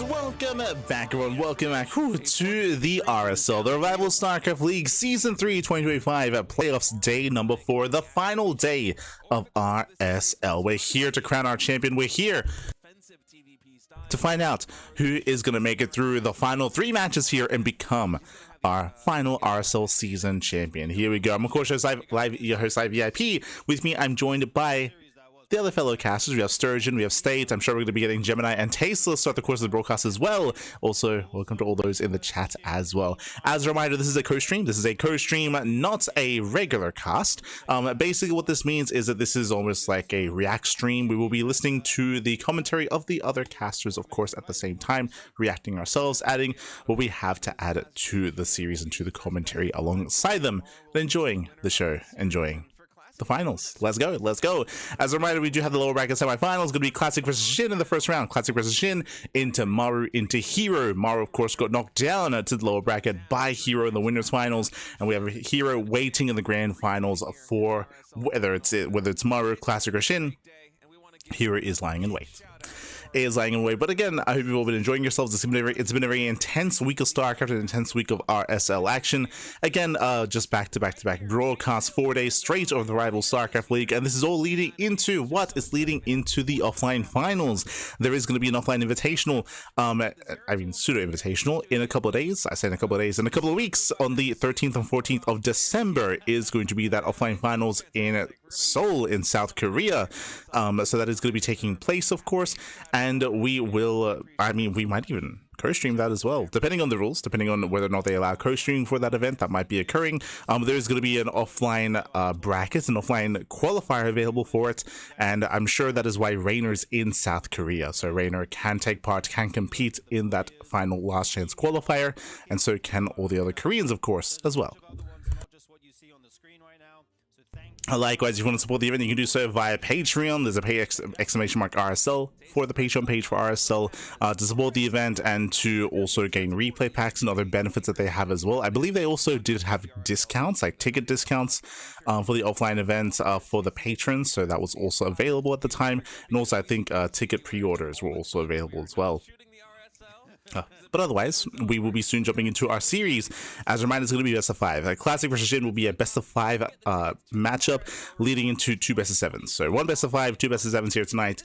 welcome back everyone, welcome back to the RSL, the Revival StarCraft League Season 3 2025 Playoffs Day number 4, the final day of RSL. We're here to crown our champion, we're here to find out who is going to make it through the final 3 matches here and become our final RSL season champion. Here we go. I'm of course your host VIP. With me, I'm joined by the other fellow casters. We have Sturgeon, we have State. I'm sure we're going to be getting Gemini and Tasteless throughout the course of the broadcast as well. Also, welcome to all those in the chat as well. As a reminder, this is a co-stream. This is a co-stream, not a regular cast. Basically, what this means is that this is almost like a react stream. We will be listening to the commentary of the other casters, of course, at the same time, reacting ourselves, adding what we have to add to the series and to the commentary alongside them, and enjoying the show, enjoying the finals. Let's go, let's go. As a reminder, we do have the lower bracket semifinals. Going to be Classic versus Shin in the first round. Classic versus Shin into Maru into Hero. Maru, of course, got knocked down to the lower bracket by Hero in the winners finals, and we have Hero waiting in the grand finals for whether it's Maru, Classic, or Shin. Hero is lying in wait. But again, I hope you've all been enjoying yourselves. It's been a very intense week of StarCraft, an intense week of RSL action. Again, just back-to-back broadcasts, 4 days straight of the rival StarCraft League, and this is all leading into what is leading into the offline finals. There is going to be an offline invitational, pseudo invitational in a couple of days. I say in a couple of days, in a couple of weeks, on the 13th and 14th of December is going to be that offline finals in Seoul in South Korea. So that is going to be taking place, of course, and we will, we might even co-stream that as well, depending on the rules, depending on whether or not they allow co-streaming for that event. That might be occurring. There's going to be an offline bracket, an offline qualifier available for it, and I'm sure that is why Rainer's in South Korea, so Rainer can take part, can compete in that final last chance qualifier, and so can all the other Koreans, of course, as well. Likewise, if you want to support the event, you can do so via Patreon. There's a pay !RSL for the Patreon page for RSL to support the event and to also gain replay packs and other benefits that they have as well. I believe they also did have discounts, like ticket discounts for the offline events for the patrons, so that was also available at the time. And also, I think ticket pre-orders were also available as well. But otherwise, we will be soon jumping into our series. As a reminder, it's going to be best of 5. Classic versus Shin will be a best of 5 matchup leading into 2 best of 7s. So 1 best of 5, 2 best of 7s here tonight.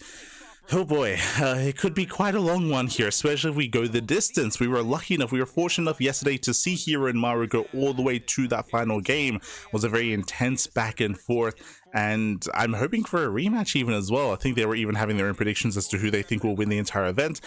Oh boy, it could be quite a long one here, especially if we go the distance. We were lucky enough, we were fortunate enough yesterday to see Hero and Maru go all the way to that final game. It was a very intense back and forth, and I'm hoping for a rematch even as well. I think they were even having their own predictions as to who they think will win the entire event.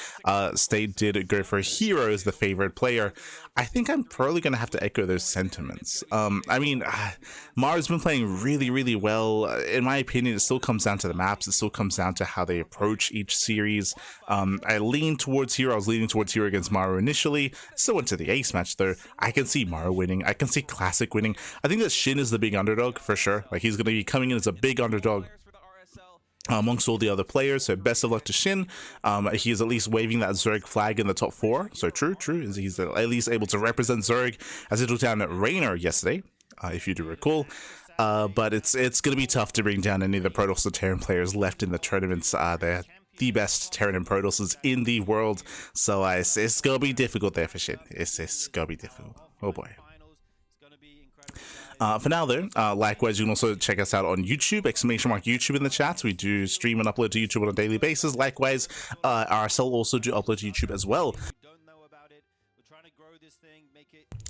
State did go for Hero as the favorite player. I think I'm probably going to have to echo those sentiments. Maru's been playing really well. In my opinion, it still comes down to the maps. It still comes down to how they approach each series. I lean towards Hero. I was leaning towards Hero against Maru initially. Still went to the ace match though. I can see Maru winning. I can see Classic winning. I think that Shin is the big underdog for sure. Like, he's going to be coming in as a big underdog amongst all the other players, so best of luck to Shin. He is at least waving that Zerg flag in the top 4, so true, he's at least able to represent Zerg as he took down Rainer yesterday, if you do recall. But it's going to be tough to bring down any of the Protoss or Terran players left in the tournaments. They're the best Terran and Protosses in the world, so it's going to be difficult there for Shin. It's going to be difficult. Oh boy. For now though, likewise, you can also check us out on YouTube, !YouTube in the chat. We do stream and upload to YouTube on a daily basis. Likewise, RSL also do upload to YouTube as well.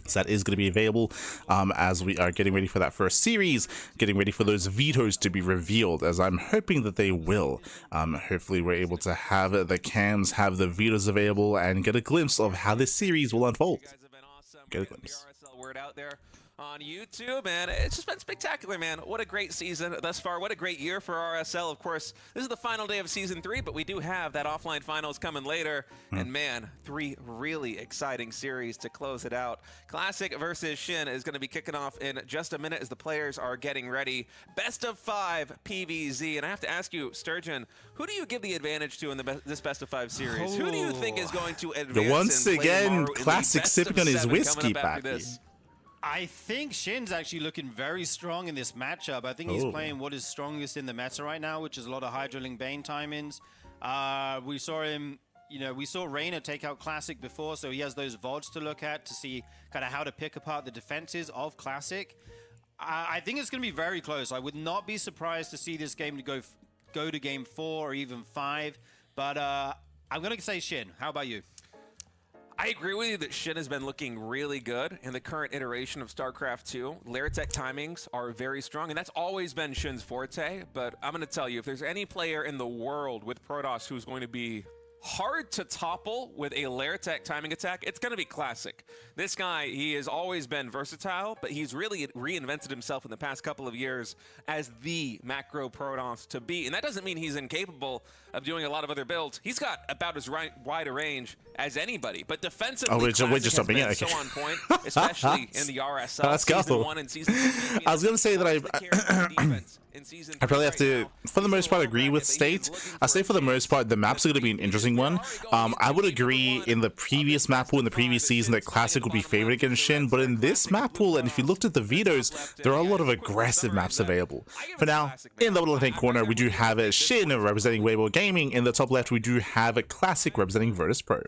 So that is going to be available as we are getting ready for that first series, getting ready for those vetoes to be revealed, as I'm hoping that they will. Hopefully we're able to have the cams, have the vetoes available, and get a glimpse of how this series will unfold. Get a glimpse. Word out there on YouTube, and it's just been spectacular, man. What a great season thus far. What a great year for RSL. Of course, this is the final day of Season 3, but we do have that offline finals coming later. And man, 3 really exciting series to close it out. Classic versus Shin is going to be kicking off in just a minute as the players are getting ready. Best of 5 PvZ, and I have to ask you, Sturgeon, who do you give the advantage to in this best of 5 series? Who do you think is going to advance? Once again, Classic sipping on his whiskey, Pappy. I think Shin's actually looking very strong in this matchup. I think he's playing what is strongest in the meta right now, which is a lot of Hydroling Bane timings. We saw him you know, we saw Reina take out Classic before, so he has those VODs to look at to see kind of how to pick apart the defenses of Classic. I think it's going to be very close. I would not be surprised to see this game to go to game 4 or even 5, but I'm going to say Shin. How about you? I agree with you that Shin has been looking really good in the current iteration of StarCraft 2. Lair tech timings are very strong, and that's always been Shin's forte. But I'm going to tell you, if there's any player in the world with Protoss who's going to be hard to topple with a Lair tech timing attack, it's going to be Classic. This guy, he has always been versatile, but he's really reinvented himself in the past couple of years as the macro Protoss to be. And that doesn't mean he's incapable of doing a lot of other builds. He's got about as wide a range as anybody, but defensively, we're just Classic jumping has in. been so on point, especially in the RSL. Let's go. Season 1 and Season 2. I was going to say that I probably have to, for the most part, agree with State. I say for the most part, the maps are going to be an interesting one. I would agree in the previous map pool, in the previous season, that Classic would be favored against Shin, but in this map pool, and if you looked at the vetoes, there are a lot of aggressive maps available. For now, in the left-hand corner, we do have a Shin representing Weibo Gaming. In the top left, we do have a Classic representing Virtus Pro.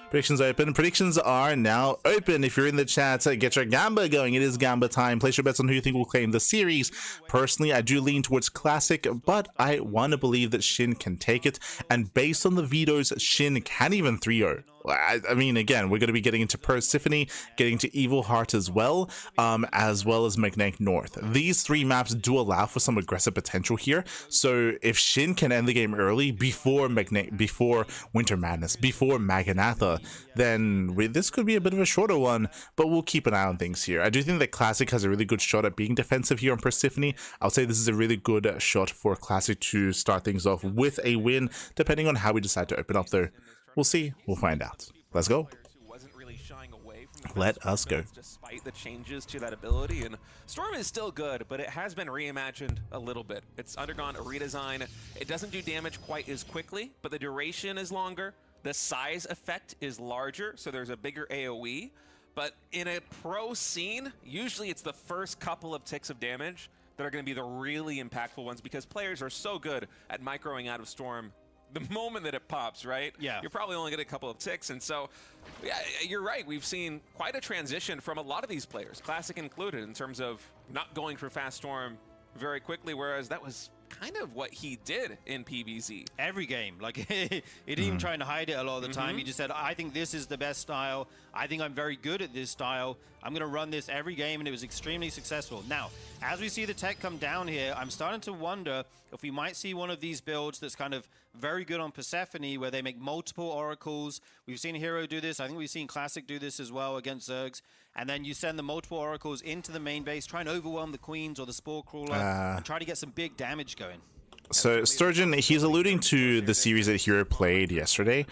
Predictions open. Predictions are now open. If you're in the chat, get your Gamba going. It is Gamba time. Place your bets on who you think will claim the series. Personally, I do lean towards Classic, but I want to believe that Shin can take it. And based on the vetoes, Shin can even 3-0. I mean, again, we're going to be getting into Persephone, getting to Evil Heart as well as Magnetic North. These 3 maps do allow for some aggressive potential here. So if Shin can end the game early before Winter Madness, before Maganatha, then this could be a bit of a shorter one, but we'll keep an eye on things here. I do think that Classic has a really good shot at being defensive here on Persephone. I would say this is a really good shot for Classic to start things off with a win, depending on how we decide to open up there. We'll see. We'll find out. Let's go. Let us go. Despite the changes to that ability, and Storm is still good, but it has been reimagined a little bit. It's undergone a redesign. It doesn't do damage quite as quickly, but the duration is longer. The size effect is larger, so there's a bigger AoE. But in a pro scene, usually it's the first couple of ticks of damage that are going to be the really impactful ones, because players are so good at microing out of Storm the moment that it pops, right? Yeah. You're probably only getting a couple of ticks. And so, yeah, you're right. We've seen quite a transition from a lot of these players, Classic included, in terms of not going for Fast Storm very quickly, whereas that was kind of what he did in PvZ. Every game. Like, he didn't even try to hide it a lot of the time. He just said, I think this is the best style. I think I'm very good at this style. I'm going to run this every game, and it was extremely successful. Now, as we see the tech come down here, I'm starting to wonder if we might see one of these builds that's kind of very good on Persephone, where they make multiple oracles. We've seen Hero do this. I think we've seen Classic do this as well against Zergs. And then you send the multiple oracles into the main base, try and overwhelm the queens or the spore crawler, and try to get some big damage going. So Sturgeon, he's alluding to the series that Hero played yesterday.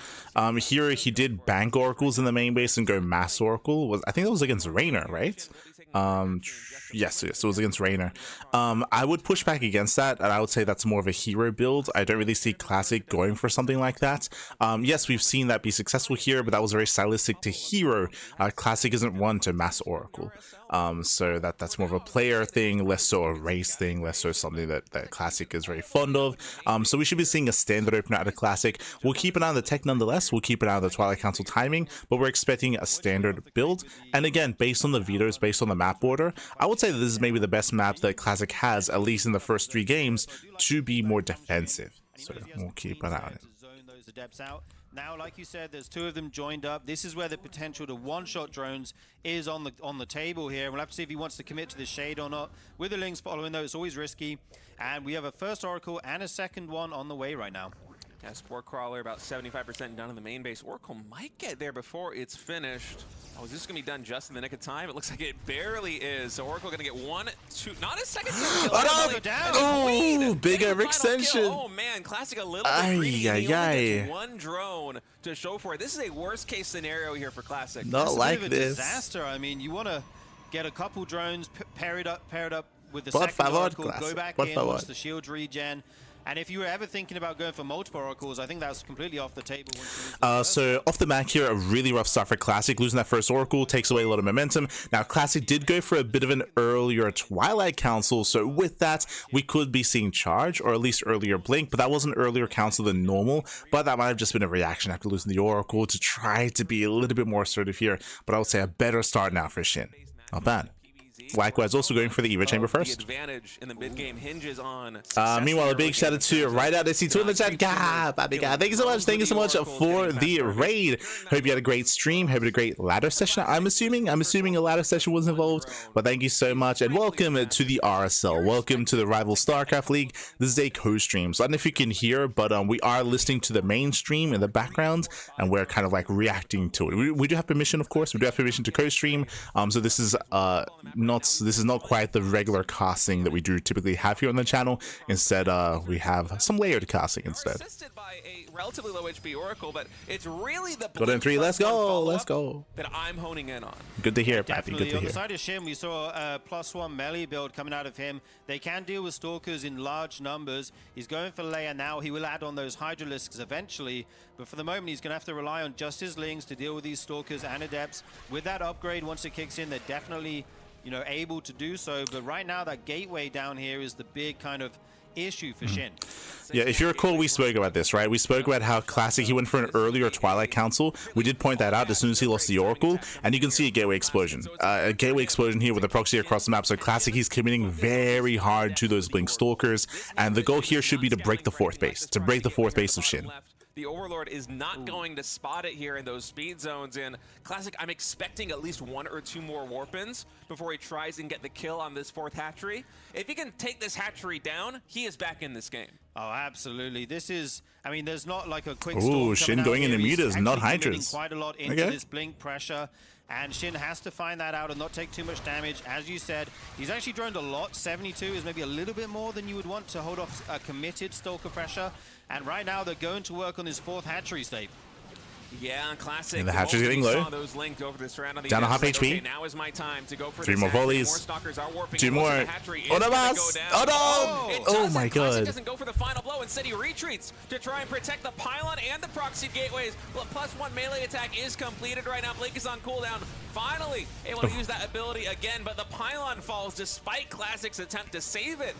Here he did bank oracles in the main base and go mass oracle. I think that was against Reina, right? Yes, it was against Reina. I would push back against that, and I would say that's more of a Hero build. I don't really see Classic going for something like that. Yes, we've seen that be successful here, but that was very stylistic to Hero. Classic isn't one to mass oracle. So that's more of a player thing, less so a race thing, less so something that Classic is very fond of. So we should be seeing a standard opener out of Classic. We'll keep an eye on the tech nonetheless. We'll keep an eye on the Twilight Council timing, but we're expecting a standard build. And again, based on the vetoes, based on the map order, I would say that this is maybe the best map that Classic has, at least in the first 3 games, to be more defensive. So we'll keep an eye on it. Now, like you said, there's 2 of them joined up. This is where the potential to one-shot drones is on the table here. We'll have to see if he wants to commit to the Shade or not. With the Lynx following, though, it's always risky. And we have a first Oracle and a second one on the way right now. Yeah, Spore Crawler about 75% done in the main base. Oracle might get there before it's finished. Oh, is this going to be done just in the nick of time? It looks like it barely is. So Oracle going to get 1, 2, not a second kill. Oh, big overextension. Oh man, Classic a little bit greedy. He only gets 1 drone to show for it. This is a worst case scenario here for Classic. Not like this. this. Disaster. I mean, you want to get a couple drones, pair it up with the Por second favor, Oracle, Classic. go back Por in, favor. watch the shield regen. And if you were ever thinking about going for multiple oracles, I think that's completely off the table. So off the back here, a really rough start for Classic. Losing that first oracle takes away a lot of momentum. Now Classic did go for a bit of an earlier Twilight Council, so with that we could be seeing Charge, or at least earlier Blink, but that was an earlier Council than normal. But that might have just been a reaction after losing the oracle to try to be a little bit more assertive here. But I would say a better start now for Shin. Not bad. Likewise, also going for the Eva Chamber first. The advantage in the mid game hinges on. Meanwhile, a big shout out to right out SC2 in the chat. Thank you so much. Thank you so much for the raid. Hope you had a great stream. Hope you had a great ladder session. I'm assuming a ladder session was involved. But thank you so much, and welcome to the RSL. Welcome to the rival StarCraft League. This is a co-stream, so I don't know if you can hear, but we are listening to the main stream in the background, and we're kind of like reacting to it. We do have permission, of course. We do have permission to co-stream. So this is not quite the regular casting that we do typically have here on the channel. Instead, we have some layered casting instead. Assisted by a relatively low HP Oracle, but it's really the Golden 3, let's go. That I'm honing in on. Good to hear, Pappy. Definitely. Good to On hear. the side of Shin, we saw a +1 melee build coming out of him. They can deal with Stalkers in large numbers. He's going for Leia now. He will add on those Hydralisks eventually, but for the moment he's going to have to rely on just his Lings to deal with these Stalkers and Adepts. With that upgrade, once it kicks in, they're definitely, you know, able to do so. But right now, that gateway down here is the big kind of issue for Shin. Yeah, if you recall, we spoke about this, right? We spoke about how Classic, he went for an earlier Twilight Council. We did point that out as soon as he lost the Oracle, and you can see a Gateway Explosion. A Gateway Explosion here with a proxy across the map. So Classic, he's committing very hard to those Blink Stalkers, and the goal here should be to break the fourth base, of Shin. The Overlord is not going to spot it here in those speed zones. In Classic, I'm expecting at least 1 or 2 more Warpins before he tries and get the kill on this 4th hatchery. If he can take this hatchery down, he is back in this game. Oh, absolutely. This is, I mean, there's not like a quick Ooh, Shin going into mutas, not Hydras. Quite a lot into this Blink pressure. And Shin has to find that out and not take too much damage. As you said, he's actually droned a lot. 72 is maybe a little bit more than you would want to hold off a committed Stalker pressure. And right now, they're going to work on this 4th hatchery state. Yeah, Classic. And the hatchery's getting low. Those linked over this round on the down to half HP. Okay, now is my time to go for 3 more volleys. More stalkers are warping. 2 more. Oh no! Oh my god. Classic doesn't go for the final blow. Instead, he retreats to try and protect the pylon and the proxy gateways. Well, +1 melee attack is completed right now. Blink is on cooldown. Finally able to use that ability again, but the pylon falls despite Classic's attempt to save it.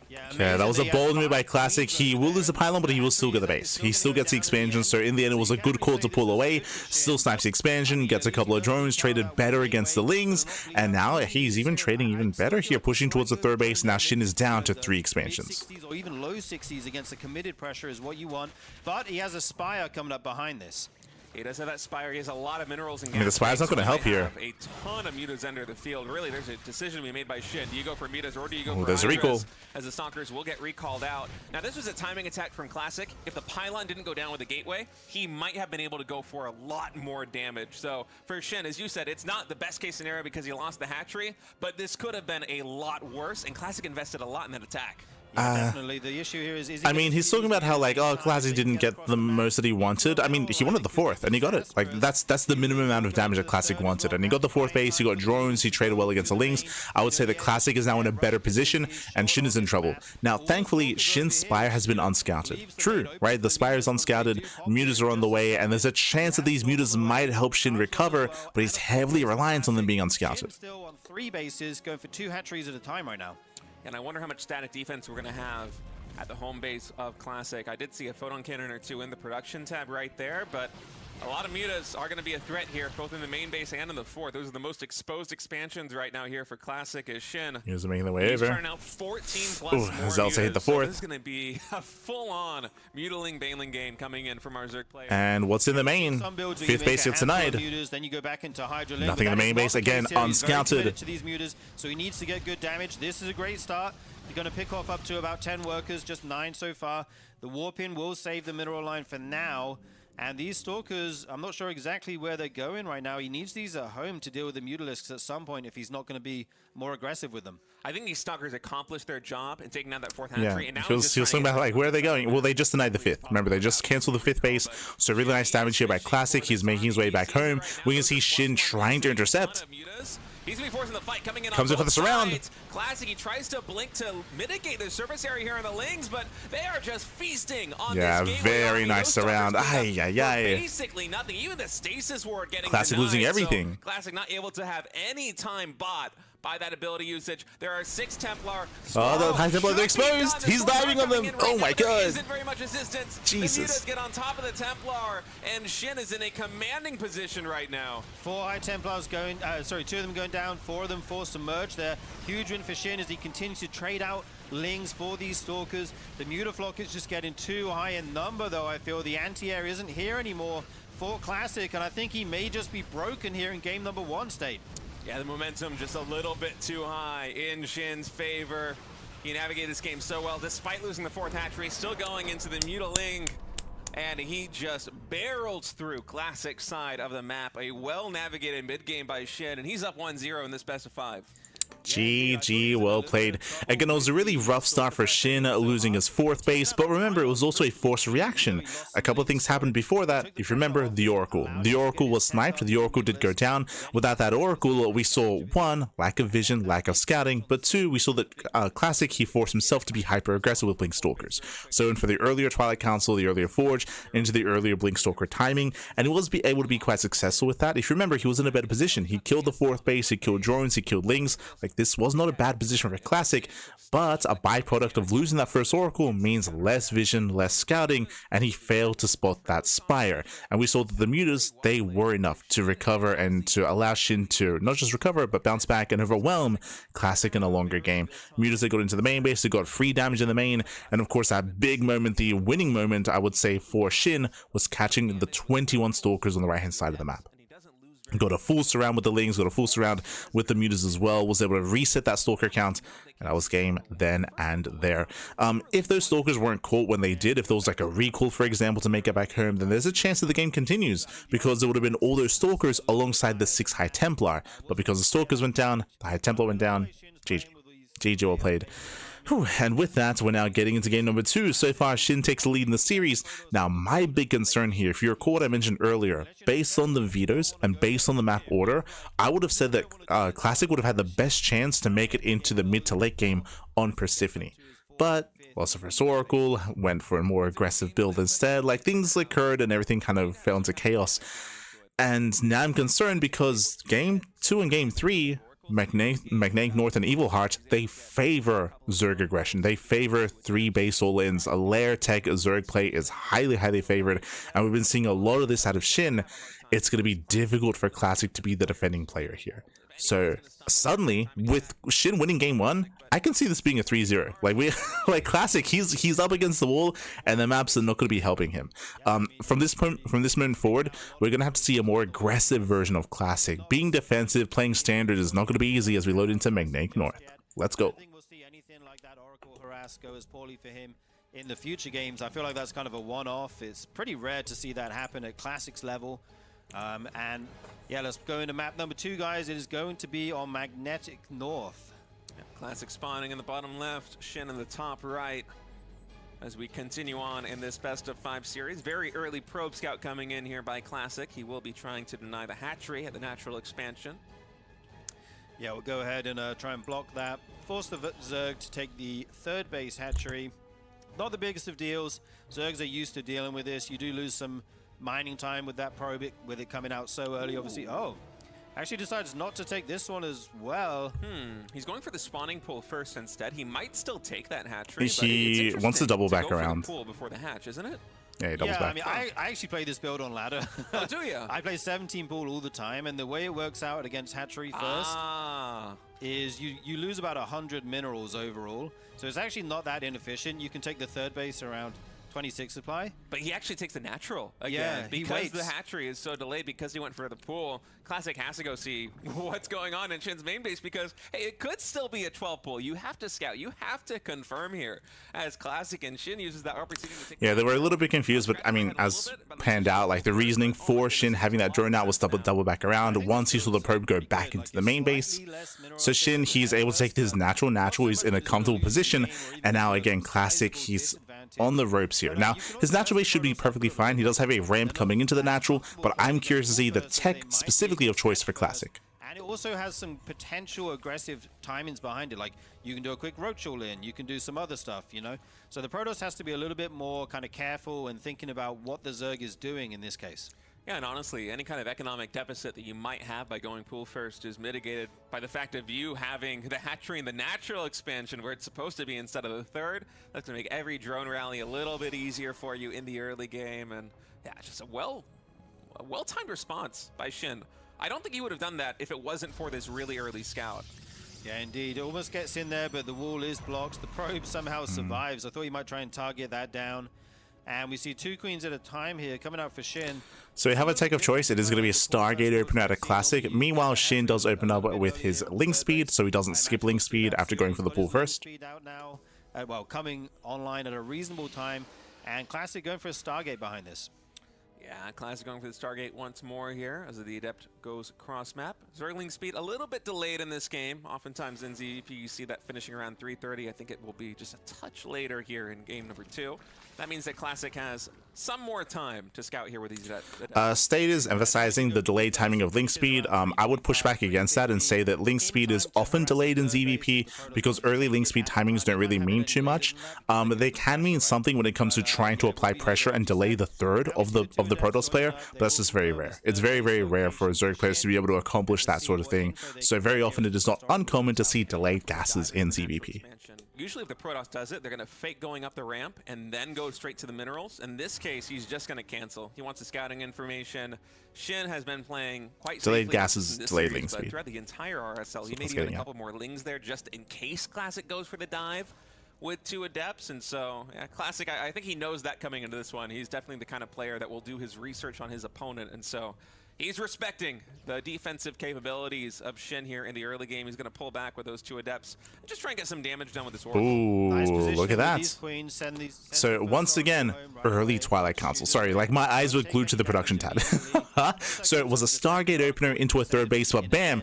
Yeah, that was a bold move by Classic. He will lose the pylon, but he will still get the base. He still gets the expansion, so in the end it was a good call to pull away. Still snipes the expansion, gets a couple of drones, traded better against the Lings, and now he's even trading even better here, pushing towards the 3rd base. Now Shin is down to 3 expansions. 60s or even low 60s against the committed pressure is what you want, but he has a Spire coming up behind this. He does have that Spire. He has a lot of minerals and gas. I mean, the Spire's not going to help here. A ton of mutas enter the field. Really, there's a decision to be made by Shin. Do you go for mutas or do you go for there's a recall. As the Stalkers will get recalled out. Now, this was a timing attack from Classic. If the pylon didn't go down with the gateway, he might have been able to go for a lot more damage. So for Shin, as you said, it's not the best case scenario because he lost the hatchery, but this could have been a lot worse, and Classic invested a lot in that attack. Yeah, definitely. The issue here is I mean, he's talking about how, like, oh, Classic didn't get the most that he wanted. I mean, he wanted the 4th, and he got it. Like, that's the minimum amount of damage that Classic wanted. And he got the 4th base, he got drones, he traded well against the Lings. I would say that Classic is now in a better position, and Shin is in trouble. Now, thankfully, Shin's Spire has been unscouted. True, right? The Spire is unscouted, mutas are on the way, and there's a chance that these mutas might help Shin recover, but he's heavily reliant on them being unscouted. Still on 3 bases, going for 2 hatcheries at a time right now. And I wonder how much static defense we're going to have at the home base of Classic. I did see a photon cannon or 2 in the production tab right there, but a lot of mutas are going to be a threat here, both in the main base and in the 4th. Those are the most exposed expansions right now here for Classic as Shin. He's making the way over. He's turning out 14 plus Ooh, more Zelsa hit the 4th. So this is going to be a full-on mutiling Baneling game coming in from our Zerg player. And what's in the main? 5th base gets denied. Then you go back into Hydra Nothing in the main base, again, unscouted. To these mutas, so he needs to get good damage. This is a great start. You're going to pick off up to about 10 workers, just 9 so far. The Warpin will save the mineral line for now. And these Stalkers, I'm not sure exactly where they're going right now. He needs these at home to deal with the Mutalisks at some point if he's not going to be more aggressive with them. I think these Stalkers accomplished their job in taking down that 4th hatchery. Yeah, And now he was talking about, like, where are they going? Well, they just denied the 5th. Remember, they just canceled the 5th base. So really nice damage here by Classic. He's making his way back home. We can see Shin trying to intercept. He's gonna be forcing the fight coming in. Comes on in for both the surround. sides. Classic, he tries to blink to mitigate the surface area here on the Lings, but they are just feasting on Yeah, this game. very nice surround. Ay, ay, ay. Basically nothing. Even the stasis ward getting Classic denied, losing so everything. Classic not able to have any time bought by that ability usage. There are 6 Templar. Oh, the High Templar, they're exposed. He's diving on them. Oh my god. Isn't very much assistance. Jesus. The Mutas get on top of the Templar, and Shin is in a commanding position right now. 4 High Templars going, sorry, 2 of them going down, 4 of them forced to merge there. Huge win for Shin as he continues to trade out Lings for these Stalkers. The Mutaflock is just getting too high in number, though. I feel the anti-air isn't here anymore for Classic, and I think he may just be broken here in game number 1, State. Yeah, the momentum just a little bit too high in Shin's favor. He navigated this game so well, despite losing the 4th hatchery, still going into the Mutaling, and he just barrels through Classic side of the map. A well-navigated mid-game by Shin, and he's up 1-0 in this best of 5. GG, well played. Again, it was a really rough start for Shin, losing his 4th base, but remember, it was also a forced reaction. A couple of things happened before that. If you remember, the Oracle. The Oracle was sniped, the Oracle did go down. Without that Oracle, we saw 1, lack of vision, lack of scouting, but 2, we saw that Classic, he forced himself to be hyper-aggressive with Blink Stalkers. So in for the earlier Twilight Council, the earlier Forge, into the earlier Blink Stalker timing, and he was able to be quite successful with that. If you remember, he was in a better position. He killed the 4th base, he killed drones, he killed Lings. Like, this was not a bad position for Classic, but a byproduct of losing that first Oracle means less vision, less scouting, and he failed to spot that Spire. And we saw that the Mutas, they were enough to recover and to allow Shin to not just recover, but bounce back and overwhelm Classic in a longer game. Mutas, they got into the main base, they got free damage in the main, and of course that big moment, the winning moment, I would say, for Shin, was catching the 21 Stalkers on the right-hand side of the map. Got a full surround with the Lings, got a full surround with the Mutas as well, was able to reset that Stalker count, and that was game then and there. If those Stalkers weren't caught when they did, if there was like a recall, for example, to make it back home, then there's a chance that the game continues, because there would have been all those Stalkers alongside the 6 High Templar, but because the Stalkers went down, the High Templar went down. GG, well played. Whew, and with that, we're now getting into game number 2. So far, Shin takes the lead in the series. Now, my big concern here, if you recall what I mentioned earlier, based on the vetoes and based on the map order, I would have said that Classic would have had the best chance to make it into the mid to late game on Persephone. But lost the first Oracle, went for a more aggressive build instead, like things occurred and everything kind of fell into chaos. And now I'm concerned because game 2 and game 3, Magnetic North and Evil Heart, they favor Zerg aggression. They favor 3 base all-ins. A layer tech Zerg play is highly favored, and we've been seeing a lot of this out of Shin. It's going to be difficult for Classic to be the defending player here. So suddenly, with Shin winning game 1, I can see this being a 3-0. Like Classic, he's up against the wall, and the maps are not going to be helping him. From this moment forward, we're going to have to see a more aggressive version of Classic. Being defensive, playing standard is not going to be easy as we load into Magnetic North. Let's go. I think we'll see anything like that Oracle harass go as poorly for him in the future games. I feel like that's kind of a one-off. It's pretty rare to see that happen at Classic's level. And yeah, let's go into map number 2, guys. It is going to be on Magnetic North. Yeah, Classic spawning in the bottom left, Shin in the top right. As we continue on in this best of 5 series, very early probe scout coming in here by Classic. He will be trying to deny the hatchery at the natural expansion. Yeah, we'll go ahead and try and block that. Force the Zerg to take the 3rd base hatchery. Not the biggest of deals. Zergs are used to dealing with this. You do lose some mining time with that probe, with it coming out so early, obviously. Oh, actually decides not to take this one as well. He's going for the spawning pool first instead. He might still take that hatchery. He wants to double back around. Pool before the hatch, isn't it? Yeah, he doubles back. I mean, I actually play this build on ladder. Oh, do you? I play 17 pool all the time, and the way it works out against hatchery first is you lose about 100 minerals overall. So it's actually not that inefficient. You can take the 3rd base around 26 supply. But he actually takes the natural again. Yeah, because the hatchery is so delayed, because he went for the pool. Classic has to go see what's going on in Shin's main base, because hey, it could still be a 12 pool. You have to scout, you have to confirm here, as Classic and Shin uses that opportunity to take. Yeah, they were a little bit confused, but I mean, as panned out, like the reasoning for Shin having that drone out was double back around once he saw the probe go back into the main base. So Shin, he's able to take his natural, he's in a comfortable position, and now again, Classic, he's on the ropes here. Now, his natural base should be perfectly fine. He does have a ramp coming into the natural, but I'm curious to see the tech specifically of choice for Classic. And it also has some potential aggressive timings behind it. Like, you can do a quick roach all in, you can do some other stuff, you know? So the Protoss has to be a little bit more kind of careful and thinking about what the Zerg is doing in this case. Yeah, and honestly, any kind of economic deficit that you might have by going pool first is mitigated by the fact of you having the hatchery and the natural expansion where it's supposed to be instead of the third. That's going to make every drone rally a little bit easier for you in the early game. And yeah, just a well-timed response by SHIN. I don't think he would have done that if it wasn't for this really early scout. Yeah, indeed. It almost gets in there, but the wall is blocked. The probe somehow survives. I thought he might try and target that down. And we see 2 queens at a time here coming out for SHIN. So we have a take of choice. It is going to be a Stargate opener at a Classic. Meanwhile, SHIN does open up with his link speed, so he doesn't skip link speed after going for the pool first. Speed out now, well, coming online at a reasonable time. And Classic going for a Stargate behind this. Yeah, Classic going for the Stargate once more here as the Adept goes cross-map. Zergling speed a little bit delayed in this game. Oftentimes in ZVP you see that finishing around 3:30. I think it will be just a touch later here in game number 2. That means that Classic has some more time to scout here with these Adepts. State is emphasizing the delayed timing of link speed. I would push back against that and say that link speed is often delayed in ZVP because early link speed timings don't really mean too much. They can mean something when it comes to trying to apply pressure and delay the third of the Protoss player, but that's just very rare. It's very, very rare for Zerg players to be able to accomplish that sort of thing. So very often it is not uncommon to see delayed gases in ZVP. Usually if the Protoss does it, they're going to fake going up the ramp and then go straight to the minerals. In this case, he's just going to cancel. He wants the scouting information. SHIN has been playing quite delayed gases, delayed link but speed. throughout the entire RSL, he may even a couple more lings there just in case Classic goes for the dive with 2 Adepts. And so, yeah, Classic, I think he knows that coming into this one. He's definitely the kind of player that will do his research on his opponent. And so he's respecting the defensive capabilities of SHIN here in the early game. He's going to pull back with those 2 Adepts and just try and get some damage done with this Oracle. Ooh, Nice look at that. Queens, send So once again, early Twilight Council. Sorry, like my eyes were glued to the production tab. So it was a Stargate opener into a third base, but bam,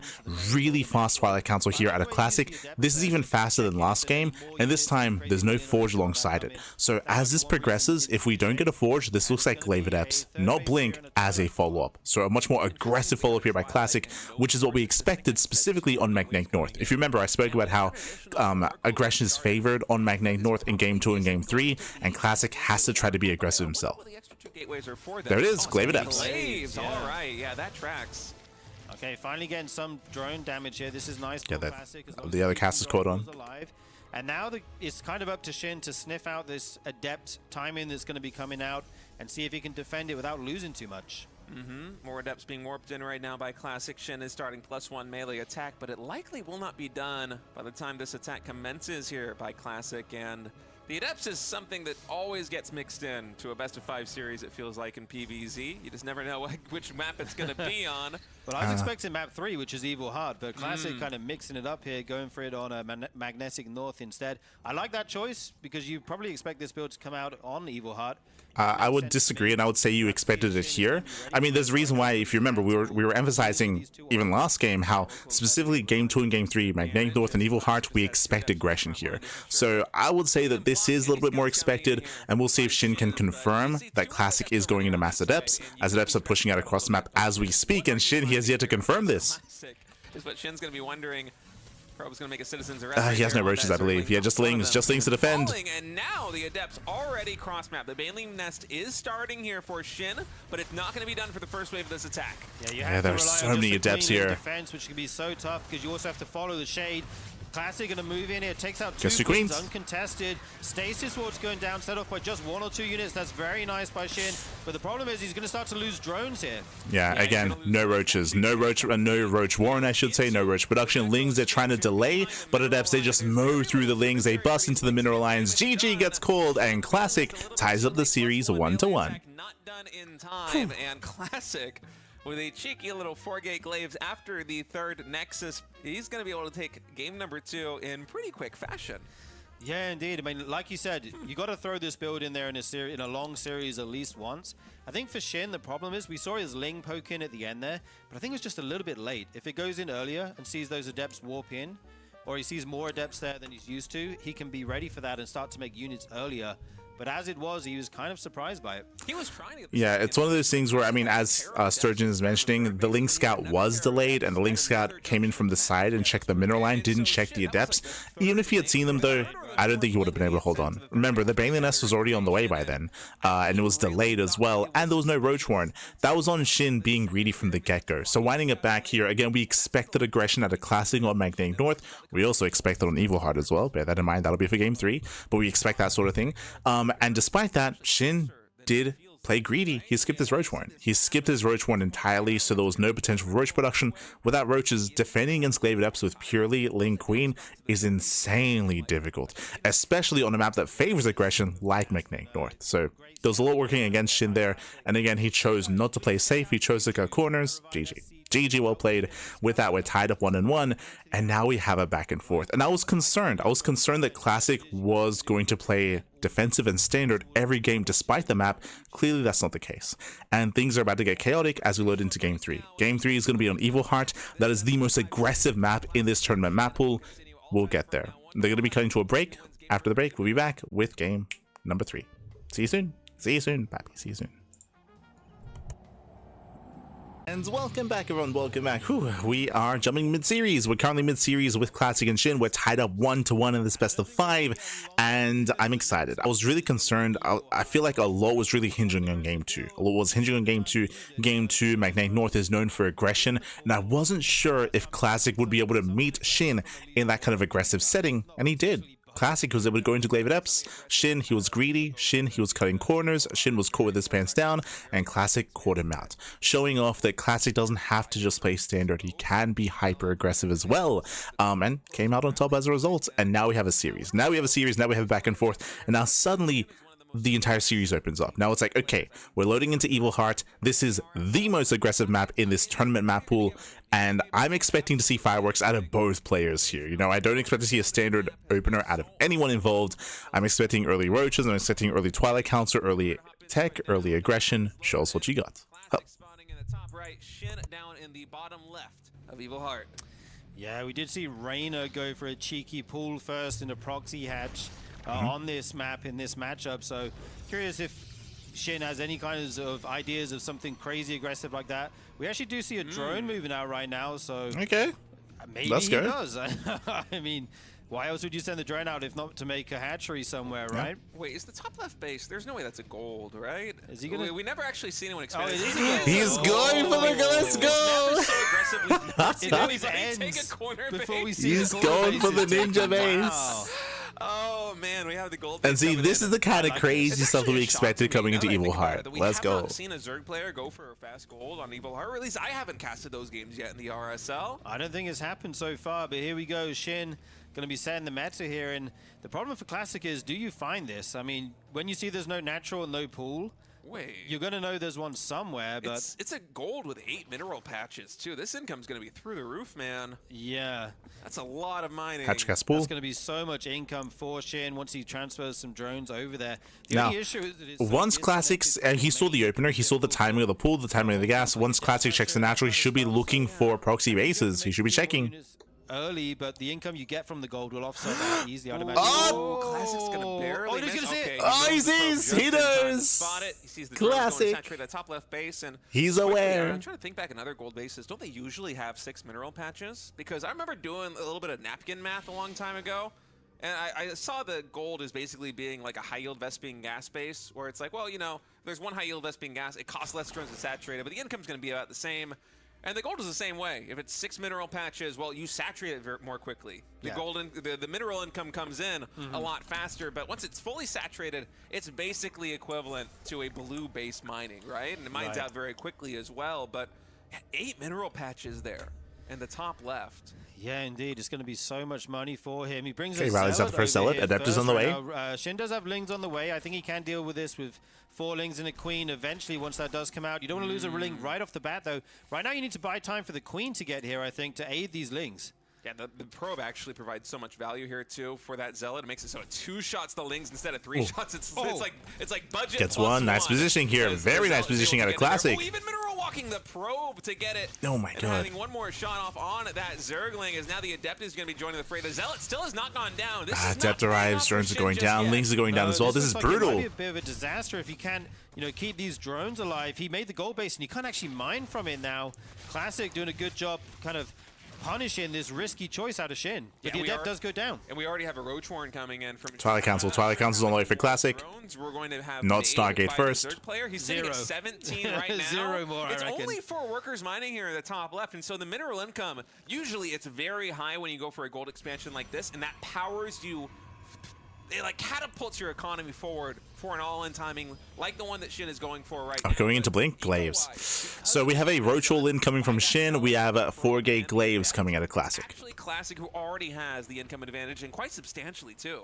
really fast Twilight Council here at a Classic. This is even faster than last game, and this time there's no Forge alongside it. So as this progresses, if we don't get a Forge, this looks like Glaive Adepts, not Blink, as a follow-up. So a much more aggressive follow-up here by Classic, which is what we expected specifically on Magnetic North. If you remember, I spoke about how aggression is favored on Magnetic North in Game 2 and Game 3, and Classic has to try to be aggressive himself. There it is, Glaive Adepts. Glaives, all right, yeah, that tracks. Okay, finally getting some drone damage here. This is nice. Yeah, that, Classic, the other cast is caught on. Alive. And now it's kind of up to SHIN to sniff out this Adept timing that's going to be coming out and see if he can defend it without losing too much. More Adepts being warped in right now by Classic. SHIN is starting +1 melee attack, but it likely will not be done by the time this attack commences here by Classic. And the Adepts is something that always gets mixed in to a best-of-5 series, it feels like, in PvZ. You just never know which map it's going to be on. Well, I was expecting map 3, which is Evil Heart, but Classic kind of mixing it up here, going for it on a Magnetic North instead. I like that choice because you probably expect this build to come out on Evil Heart. I would disagree, and I would say you expected it here. I mean, there's a reason why, if you remember, we were emphasizing even last game how specifically Game 2 and Game 3, Magnetic North and Evil Heart, we expect aggression here. So I would say that this is a little bit more expected, and we'll see if SHIN can confirm that Classic is going into Mass Adepts, as Adepts are pushing out across the map as we speak, and SHIN, he has yet to confirm this. Classic is what SHIN's going to be wondering. Probe's going to make a citizen's arrest. He has no roaches, I believe. Yeah, just lings to defend. And now the Adepts already cross-map. The Baneling Nest is starting here for SHIN, but it's not going to be done for the first wave of this attack. Yeah, you have to there's rely so on many just a Adepts clean here. Defense, which can be so tough because you also have to follow the shade. Classic going to move in here, takes out Just 2 two queens. uncontested. Stasis Ward's going down, set off by just 1 or 2 units. That's very nice by SHIN. But the problem is he's going to start to lose drones here. Yeah, again, no roaches. No roach warren, I should say. No roach production. Lings, they're trying to delay, but Adepts, they just mow through the Lings. They bust into the mineral lines. GG gets called, and Classic ties up the series 1-1. Not done in time, and Classic with a cheeky little 4-gate glaives after the 3rd Nexus. He's going to be able to take game number 2 in pretty quick fashion. Yeah, indeed. I mean, like you said, you got to throw this build in there in a long series at least once. I think for SHIN, the problem is we saw his Ling poke in at the end there, but I think it was just a little bit late. If it goes in earlier and sees those Adepts warp in, or he sees more Adepts there than he's used to, he can be ready for that and start to make units earlier. But as it was, he was kind of surprised by it. He was trying to. Yeah, it's one of those things where, I mean, as Sturgeon is mentioning, the Link Scout was delayed, and the Link Scout came in from the side and checked the mineral line, didn't check the Adepts. Even if he had seen them, though, I don't think he would have been able to hold on. Remember, the Baneling Nest was already on the way by then, and it was delayed as well, and there was no Roach Warren. That was on SHIN being greedy from the get-go. So winding it back here, again, we expected aggression at a Classic on Magnetic North. We also expected on Evil Heart as well. Bear that in mind, that'll be for Game 3, but we expect that sort of thing. And despite that, SHIN did play greedy. He skipped his Roach Warren. He skipped his Roach Warren entirely, so there was no potential for Roach production. Without Roaches, defending against Glaive Adepts with purely Link Queen is insanely difficult, especially on a map that favors aggression like Magnetic North. So there was a lot working against SHIN there, and again, he chose not to play safe. He chose to cut corners. GG. GG, well played. With that, we're tied up 1-1, and now we have a back and forth. And I was concerned. I was concerned that Classic was going to play defensive and standard every game despite the map. Clearly, that's not the case. And things are about to get chaotic as we load into Game 3. Game 3 is going to be on Evil Heart. That is the most aggressive map in this tournament map pool. We'll get there. They're going to be cutting to a break. After the break, we'll be back with game number 3. See you soon. See you soon. Bye. See you soon. And welcome back, everyone. Welcome back. Whew, we are jumping mid-series. We're currently mid-series with Classic and SHIN. We're tied up 1-1 in this best of 5, and I'm excited. I was really concerned. I feel like a lot was really hinging on Game 2. A lot was hinging on Game 2. Game 2, Magnetic North is known for aggression, and I wasn't sure if Classic would be able to meet SHIN in that kind of aggressive setting, and he did. Classic was able to go into Glaive Adepts. SHIN, he was greedy. SHIN, he was cutting corners. SHIN was caught with his pants down, and Classic caught him out, showing off that Classic doesn't have to just play standard. He can be hyper aggressive as well, and came out on top as a result. And now we have a series. Now we have a back and forth, and now suddenly the entire series opens up. Now it's like, okay, we're loading into Evil Heart. This is the most aggressive map in this tournament map pool, and I'm expecting to see fireworks out of both players here. You know, I don't expect to see a standard opener out of anyone involved. I'm expecting early Roaches, I'm expecting early Twilight Counter, early Tech, early aggression. Show us what you got. Spawning in the top right, SHIN down in the bottom left of Evil Heart. Yeah, we did see Reina go for a cheeky pull first in a proxy hatch on this map in this matchup. So curious if SHIN has any kinds of ideas of something crazy aggressive like that. We actually do see a drone moving out right now, so Okay, maybe let's go. he does. I mean, why else would you send the drone out if not to make a hatchery somewhere, right? Wait, is the top left base? There's no way that's a gold, right? Is he gonna? We never actually seen anyone expand. Oh, it is a gold. He's going for the let's go. It always ends take a corner before we base. see He's the going for the ninja base. Wow. Oh man, we have the gold. And see, this is the kind of crazy stuff that we expected coming into Evil Heart. Let's go. We have not seen a Zerg player go for a fast gold on Evil Heart. Or at least I haven't casted those games yet in the RSL. I don't think it's happened so far, but here we go. SHIN going to be setting the meta here, and the problem for Classic is, do you find this? I mean, when you see there's no natural and no pool, you're going to know there's one somewhere, but... It's a gold with 8 mineral patches, too. This income's going to be through the roof, man. Yeah. That's a lot of mining. Hatch gas pool. That's going to be so much income for SHIN once he transfers some drones over there. The only issue is that it's once Classics, he saw the opener, he saw the timing of the pool, the timing of the gas. Once Classic checks the natural, he should be looking for proxy bases. He should be checking. Early, but the income you get from the gold will offset that easily, I'd imagine. Oh, Classic's gonna barely he's miss. gonna see it. Oh, he sees! He knows! Spot it. He sees the Classic. saturate that top left base, and He's quickly, aware. I'm trying to think back in other gold bases. Don't they usually have 6 mineral patches? Because I remember doing a little bit of napkin math a long time ago, and I saw the gold as basically being like a high-yield Vespene gas base, where it's like, well, you know, there's one high-yield Vespene gas, it costs less drones to saturate it, but the income's going to be about the same. And the gold is the same way. If it's 6 mineral patches, well, you saturate it more quickly. The golden, the mineral income comes in a lot faster, but once it's fully saturated, it's basically equivalent to a blue-based mining, right? And it mines out very quickly as well, but 8 mineral patches there in the top left. Yeah, indeed. It's going to be so much money for him. He brings Okay, rallies out the first zealot. Adept is on the way. SHIN does have Lings on the way. I think he can deal with this with 4 Lings and a Queen eventually once that does come out. You don't want to lose a Ling right off the bat, though. Right now, you need to buy time for the Queen to get here, I think, to aid these Lings. Yeah, the probe actually provides so much value here too for that zealot. It makes it so 2 shots the Lings instead of 3 shots. It's like budget. Gets plus one. Nice positioning here. Very nice positioning out of Classic. Even mineral walk blocking the probe to get it. Oh my and god. having one more shot off on that Zergling, as now the Adept is going to be joining the fray. The Zealot still has not gone down. This is Adept not arrives, drones are going down, Lings are going down as well. This is looks like it brutal. might be a bit of a disaster if he can't, keep these drones alive. He made the gold base and he can't actually mine from it now. Classic doing a good job kind of punishing this risky choice out of Shin. But the Adept does go down. And we already have a Roach Horn coming in from Twilight Council. Twilight Council's on the way for Classic. We're going to have Not Stargate first. Third player. He's sitting at 17 right now. Zero more, it's I reckon. only 4 workers mining here in the top left, and so the mineral income, usually it's very high when you go for a gold expansion like this, and that powers you. It like catapults your economy forward for an all-in timing like the one that Shin is going for right now. Going into Blink Glaives. So we have a Roach in coming from Shin. We have 4 gate Glaives coming out of Classic. Actually, Classic, who already has the income advantage, and quite substantially too.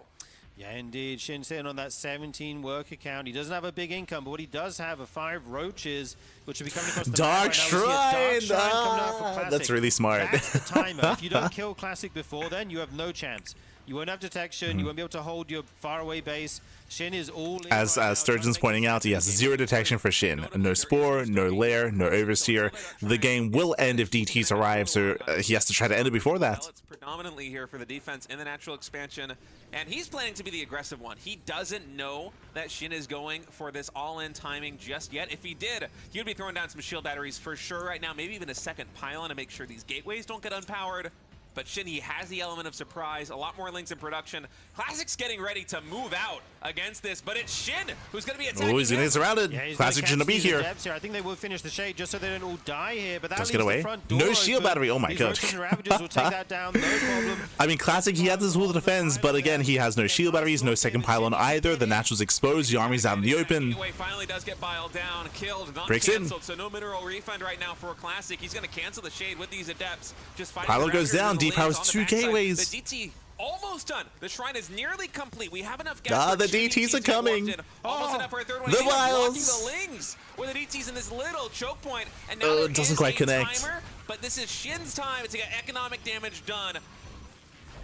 Yeah, indeed. Shin sitting on that 17 work account. He doesn't have a big income, but what he does have are 5 roaches, which will be coming across the Dark map right now. We see a Dark Shrine! Shrine coming out for Classic. That's really smart. That's the timer. If you don't kill Classic before then, you have no chance. You won't have detection. You won't be able to hold your faraway base. Shin is all in As right now, Sturgeon's pointing out, he has 0 detection for Shin. No Spore, no Lair, no Overseer. The game will end if DTs arrive, so he has to try to end it before that. It's predominantly here for the defense in the natural expansion, and he's planning to be the aggressive one. He doesn't know that Shin is going for this all-in timing just yet. If he did, he would be throwing down some shield batteries for sure right now, maybe even a second pylon to make sure these gateways don't get unpowered. But Shin, he has the element of surprise, a lot more links in production. Classic's getting ready to move out against this, but it's Shin who's going to be attacking. Oh, he's going to get surrounded. Yeah, Classic shouldn't be here. I think they will finish the shade just so they don't all die here. But that Does leaves get away. the front door No shield open. battery. Oh my These god. Roaches and Ravagers will take that down, no problem. I mean, Classic, he had this wall of defense, but again, he has no shield batteries, no second pylon either. The natural's exposed. The army's out in the open. Finally does get biled down, killed, not Breaks canceled, in. so no mineral refund right now for Classic. He's going to cancel the shade with these Adepts. Just fighting Pylon the goes Ravagers down. and the D-Power's Lings on 2 the backside. gateways. The DT almost done. The shrine is nearly complete. We have enough gas. The DTs are coming. Almost enough for a third one. The He's blocking Wiles. the Lings with the DTs in this little choke point. And now Oh, there it doesn't is quite a connect. timer, but this is Shin's time to get economic damage done.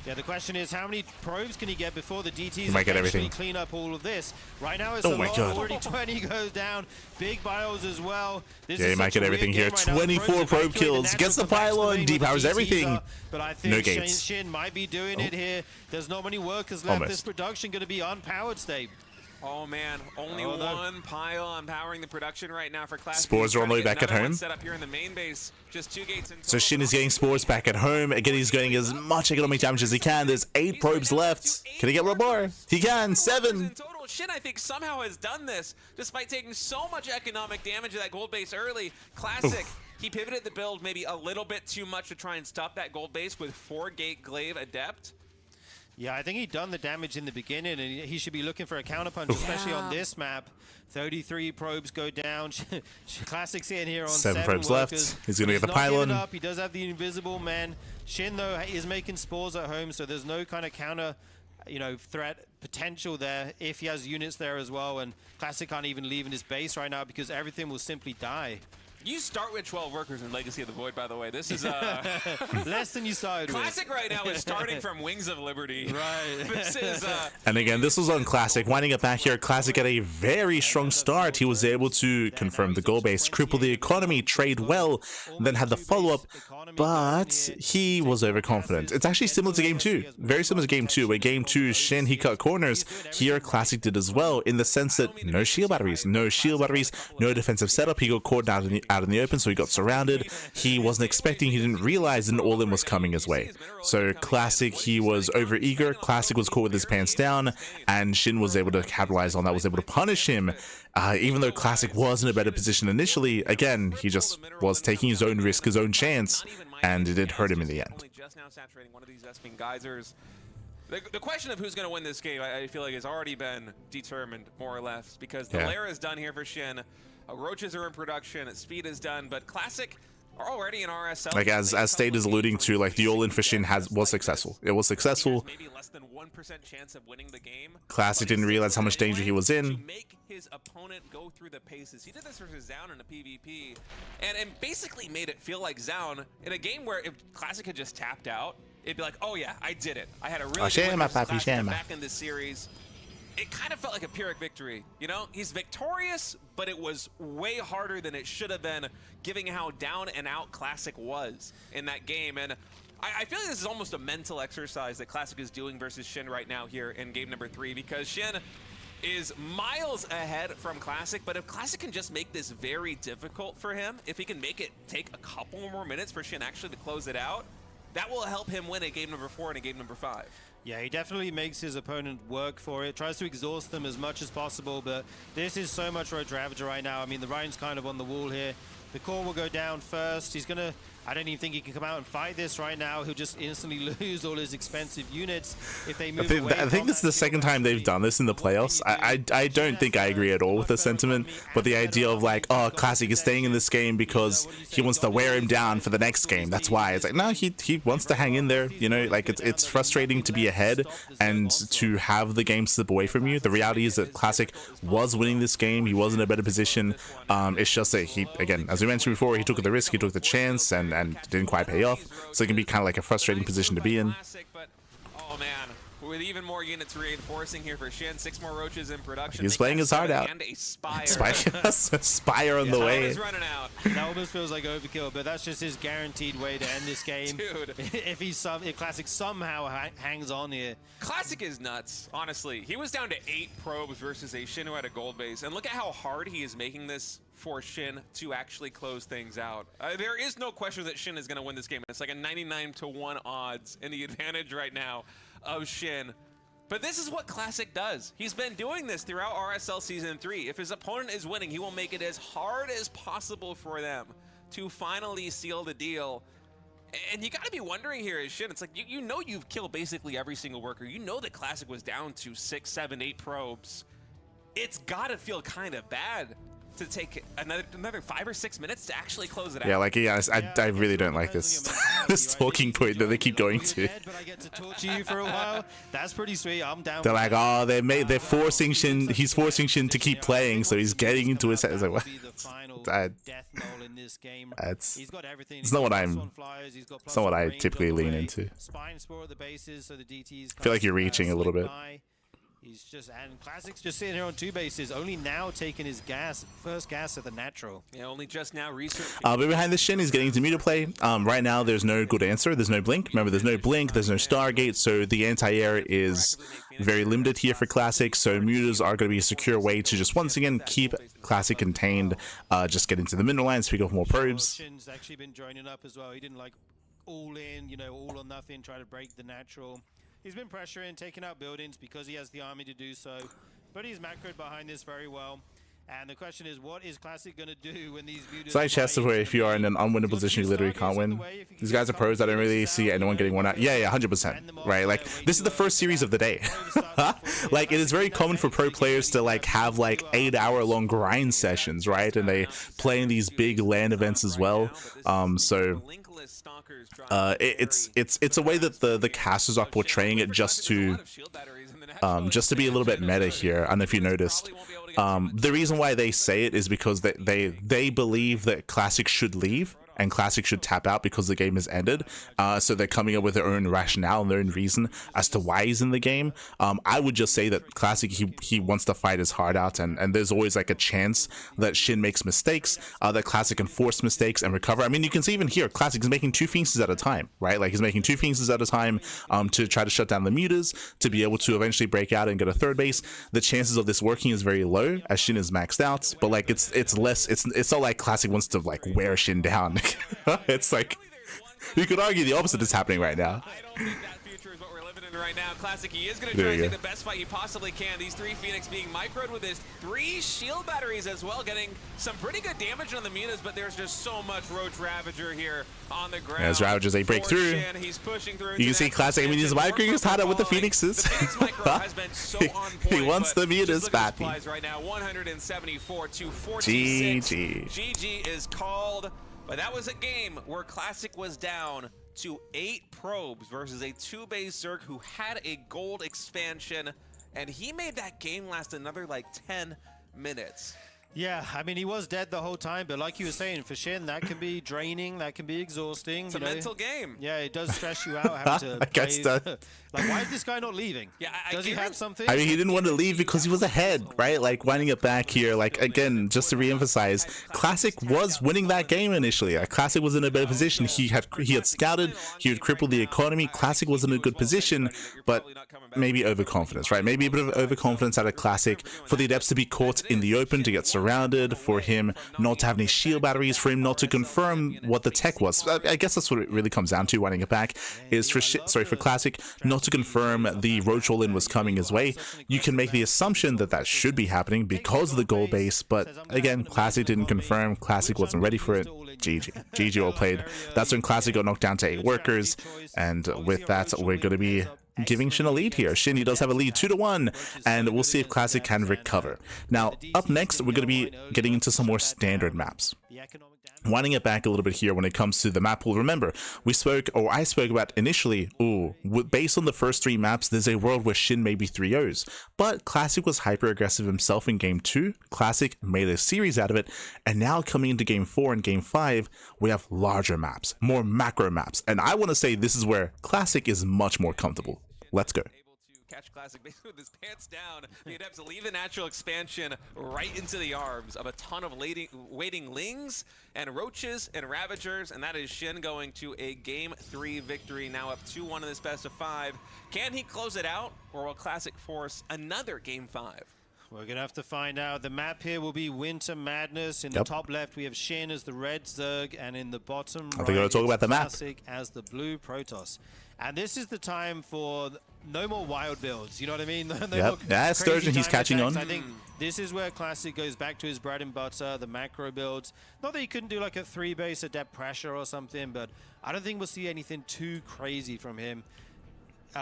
Yeah, the question is how many probes can he get before the DTs might get eventually everything. clean up all of this? Right now it's Oh a my lot. God. Already 20 goes down. Big bios as well. This Yeah, is he might such a get everything weird here. game right now. The 24 probes probe evacuate kills. natural Gets the come back to pylon. main where D-powers the DTs everything. are, but I think No gates. Shin might be doing it here. There's not many workers left. Almost. This production going to be unpowered state. Oh man, only one pylon powering the production right now for Classic. Spores are on the way back at home. Set up here in the main base. Just 2 gates in So Shin is getting Spores back at home. Again, he's getting as much economic damage as he can. There's 8 probes left. Can he get one more? He can. 7. In total, Shin, I think, somehow has done this despite taking so much economic damage to that gold base early. Classic. He pivoted the build maybe a little bit too much to try and stop that gold base with 4-gate Glaive Adept. Yeah, I think he'd done the damage in the beginning, and he should be looking for a counterpunch, especially on this map. 33 probes go down. Classic's in here on 7 7 probes workers. left. He's going to get the not giving pylon. up. He does have the invisible man. Shin, though, is making spores at home, so there's no kind of counter, threat potential there if he has units there as well. And Classic can't even leave in his base right now because everything will simply die. You start with 12 workers in Legacy of the Void, by the way. This is less than you started with. Classic right now is starting from Wings of Liberty. Right. This is And again, this was on Classic. Winding up back here, Classic had a very strong start. He was able to confirm the goal base, cripple the economy, trade well, then had the follow-up, but he was overconfident. It's actually similar to Game 2. Very similar to Game 2, where Game 2, Shin, he cut corners. Here, Classic did as well, in the sense that no shield batteries, no defensive setup. He got caught out in the open, so he got surrounded. He wasn't expecting, he didn't realize an all-in was coming his way. So Classic, he was over-eager. Classic was caught with his pants down, and Shin was able to capitalize on that, was able to punish him. Even though Classic was in a better position initially, again, he just was taking his own risk, his own chance, and it did hurt him in the end. Only just now saturating one of these Vespene geysers. The question of who's going to win this game, I feel like, has already been determined, more or less, because the lair is done here for Shin. Roaches are in production, speed is done, but Classic are already in RSL. Like as State is alluding to, like the all-in for Shin was successful. It was successful. Maybe less than 1% chance of winning the game. Classic didn't realize how much danger he was in. To make his opponent go through the paces. He did this versus Zaun in a PvP, and basically made it feel like Zaun in a game where if Classic had just tapped out, it'd be like, oh yeah, I did it. I had a really good win versus Classic back in this series. it kind of felt like a Pyrrhic victory. You know, he's victorious, but it was way harder than it should have been, given how down and out Classic was in that game. And I feel like this is almost a mental exercise that Classic is doing versus SHIN right now here in game number 3, because SHIN is miles ahead from Classic, but if Classic can just make this very difficult for him, if he can make it take a couple more minutes for SHIN actually to close it out, that will help him win at game number 4 and a game number 5. Yeah, he definitely makes his opponent work for it, tries to exhaust them as much as possible, but this is so much Road Ravager right now. I mean, the Ryan's kind of on the wall here. The core will go down first. He's going to... I don't even think he can come out and fight this right now. He'll just instantly lose all his expensive units if they move away. I think this is the second time they've done this in the playoffs. I don't think I agree at all with the sentiment, but the idea of like, oh, Classic is staying in this game because he wants to wear him down for the next game. That's why. It's like, no, he wants to hang in there. You know, like it's frustrating to be ahead and to have the game slip away from you. The reality is that Classic was winning this game. He was in a better position. It's just that he, again, as we mentioned before, he took the risk, he took the chance, and didn't quite pay off, so it can be kind of like a frustrating position to be in. But, oh man, with even more units reinforcing here for SHIN, 6 more roaches in production. He's playing his heart out. And a Spire. Spire on the way. Running out. That almost feels like overkill, but that's just his guaranteed way to end this game. Dude. If Classic somehow hangs on here. Classic is nuts, honestly. He was down to 8 probes versus a SHIN who had a gold base, and look at how hard he is making this for SHIN to actually close things out. There is no question that SHIN is going to win this game. It's like a 99-to-1 odds in the advantage right now of SHIN. But this is what Classic does. He's been doing this throughout RSL Season 3. If his opponent is winning, he will make it as hard as possible for them to finally seal the deal. And you got to be wondering here as SHIN, it's like, you know you've killed basically every single worker. You know that Classic was down to 6, 7, 8 probes. It's got to feel kind of bad to take another 5 or 6 minutes to actually close it out. Yeah, like, yeah, I really don't like this this talking point that they keep going to. But I get to talk to you for a while. That's pretty sweet. I'm down. They're like, oh, they're forcing SHIN. He's forcing SHIN to keep playing, so he's getting into his head. It's like, what? It's not what it's not what I typically lean into. I feel like you're reaching a little bit. He's just, and Classic's just sitting here on 2 bases, only now taking his first gas at the natural. Yeah, only just now researching. But behind the SHIN, he's getting into meter play. Right now, there's no good answer. There's no blink. Remember, there's no blink. There's no Stargate, so the anti-air is very limited here for Classic. So mutas are going to be a secure way to just once again keep Classic contained. Just get into the middle lines, pick up more probes. SHIN's actually been joining up as well. He didn't like all in, you know, all or nothing, try to break the natural. He's been pressuring, taking out buildings because he has the army to do so, but he's macroed behind this very well. And the question is, what is Classic going to do when these mutas... It's like chess where if you are in an unwinnable position, you literally can't win. These guys are pros. I don't really see anyone getting one out. Yeah, 100%. Right? Like, this is the first series of the day. Like, it is very common for pro players to, like, have, like, 8-hour-long grind sessions, right? And they play in these big LAN events as well. So... it's a way that the casters are portraying it just to be a little bit meta here. I don't know if you noticed. The reason why they say it is because they believe that Classic should leave and Classic should tap out because the game has ended. So they're coming up with their own rationale and their own reason as to why he's in the game. I would just say that Classic, he wants to fight his heart out, and there's always like a chance that SHIN makes mistakes, that Classic can force mistakes and recover. I mean, you can see even here, Classic is making 2 Phoenixes at a time, right? Like, he's making 2 Phoenixes at a time to try to shut down the mutas, to be able to eventually break out and get a 3rd base. The chances of this working is very low as SHIN is maxed out, but like it's not like Classic wants to like wear SHIN down. It's like, you could argue the opposite is happening right now. I don't think that future is what we're living in right now. Classic, he is going to try and take the best fight he possibly can. These 3 Phoenix being microed with his 3 shield batteries as well, getting some pretty good damage on the mutas, but there's just so much Roach Ravager here on the ground. As Ravagers, they break through. SHIN, he's pushing through. You can see Classic, I mean, he's microing his heart out with the Phoenixes. The Phoenix micro has been so on point. He wants the mutas back. Right now, 174 to 46. GG. GG is called. But that was a game where Classic was down to 8 probes versus a 2-base Zerg who had a gold expansion, and he made that game last another like 10 minutes. Yeah, I mean, he was dead the whole time, but like you were saying, for Shin, that can be draining, that can be exhausting. It's a mental game. Yeah, it does stress you out having to I guess play. that. Like, why is this guy not leaving? Yeah, does he have something? I mean, he didn't want to leave because he was ahead, right? Like, winding it back here, like, again, just to re-emphasize, Classic was winning that game initially. Classic was in a better position. He had scouted, he had crippled the economy. Classic was in a good position, but maybe overconfidence, right? Maybe a bit of overconfidence out of Classic for the Adepts to be caught in the open, to get surrounded, for him not to have any shield batteries, for him not to confirm what the tech was. I guess that's what it really comes down to, winding it back, is for Classic not to confirm the roach all-in was coming his way. You can make the assumption that that should be happening because of the goal base, but again, Classic didn't confirm. Classic wasn't ready for it. GG all played. That's when Classic got knocked down to 8 workers, and with that, we're going to be giving Shin a lead here. Shin, he does have a lead 2-1, and we'll see if Classic can recover. Now, up next, we're going to be getting into some more standard maps. Winding it back a little bit here when it comes to the map pool. Remember, I spoke about initially, based on the first 3 maps, there's a world where Shin may be 3-0s. But Classic was hyper aggressive himself in game 2. Classic made a series out of it. And now coming into game 4 and game 5, we have larger maps, more macro maps. And I want to say this is where Classic is much more comfortable. Let's go. Catch Classic basically with his pants down. The Adepts leave the natural expansion right into the arms of a ton of waiting Lings and Roaches and Ravagers, and that is Shin going to a Game 3 victory, now up 2-1 in this best of 5. Can he close it out, or will Classic force another Game 5? We're going to have to find out. The map here will be Winter Madness. In the top left, we have Shin as the red Zerg, and in the bottom right, we're going to talk about the map. Classic as the blue Protoss. And this is the time for no more wild builds, you know what I mean? Yeah, Sturgeon, he's catching on. I think this is where Classic goes back to his bread and butter, the macro builds. Not that he couldn't do like a 3-base Adept Pressure or something, but I don't think we'll see anything too crazy from him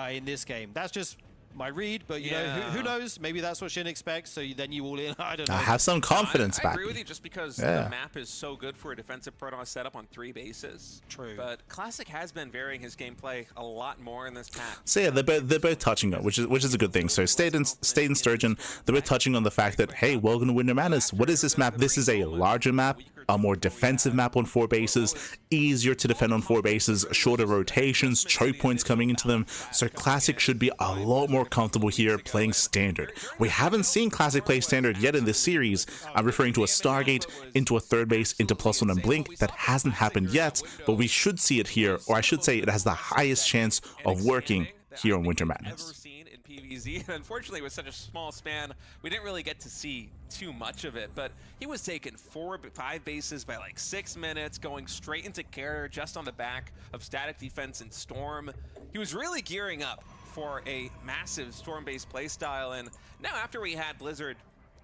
in this game. That's just my read, but you know, who knows? Maybe that's what Shin expects, so then you all in. I don't know. I have some confidence back. I agree with you just because the map is so good for a defensive Protoss setup on 3 bases. True. But Classic has been varying his gameplay a lot more in this pack. So yeah, they're both touching on, which is a good thing. So State and Sturgeon, they're both touching on the fact that, hey, welcome to Winter Madness. What is this map? This is a larger map, a more defensive map on 4 bases, easier to defend on 4 bases, shorter rotations, choke points coming into them. So Classic should be a lot more comfortable here playing standard. We haven't seen Classic play standard yet in this series. I'm referring to a Stargate, into a 3rd base, into +1 and Blink. That hasn't happened yet, but we should see it here, or I should say it has the highest chance of working here on Winter Madness. PvZ, and unfortunately with such a small span we didn't really get to see too much of it, but he was taking 4-5 bases by like 6 minutes, going straight into carrier just on the back of static defense and Storm. He was really gearing up for a massive Storm-based playstyle, and now after we had Blizzard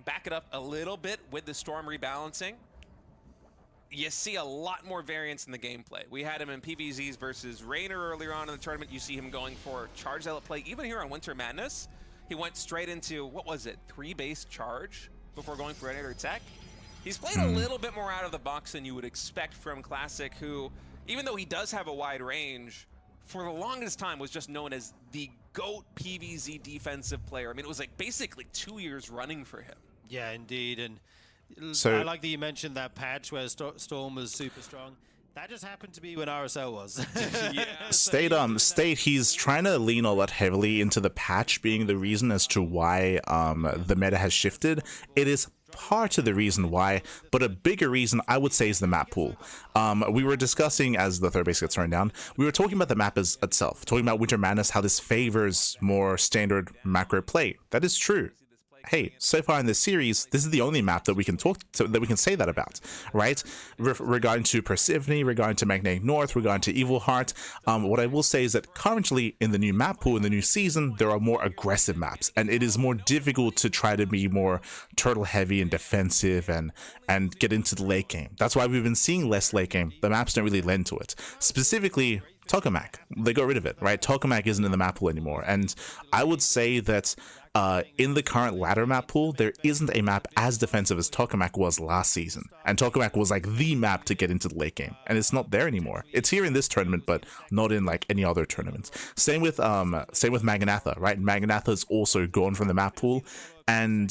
back it up a little bit with the Storm rebalancing, you see a lot more variance in the gameplay. We had him in PvZs versus Raynor earlier on in the tournament. You see him going for Charge Zealot play. Even here on Winter Madness, he went straight into, what was it, 3-base Charge before going for any other tech. He's played a little bit more out of the box than you would expect from Classic, who, even though he does have a wide range, for the longest time was just known as the GOAT PvZ defensive player. I mean, it was like basically 2 years running for him. Yeah, indeed. And so, I like that you mentioned that patch where Storm was super strong. That just happened to be when RSL was. State, he's trying to lean a lot heavily into the patch being the reason as to why the meta has shifted. It is part of the reason why, but a bigger reason I would say is the map pool. We were discussing, as the 3rd base gets thrown down, we were talking about the map itself, talking about Winter Madness, how this favors more standard macro play. That is true. Hey, so far in this series, this is the only map that we can say that about, right? Regarding to Persephone, regarding to Magnetic North, regarding to Evil Heart. What I will say is that currently in the new map pool, in the new season, there are more aggressive maps, and it is more difficult to try to be more turtle heavy and defensive and get into the late game. That's why we've been seeing less late game. The maps don't really lend to it. Specifically, Tokamak, they got rid of it, right? Tokamak isn't in the map pool anymore, and I would say that in the current ladder map pool, there isn't a map as defensive as Tokamak was last season. And Tokamak was like the map to get into the late game. And it's not there anymore. It's here in this tournament, but not in like any other tournaments. Same with Magnatha, right? Magnatha is also gone from the map pool. And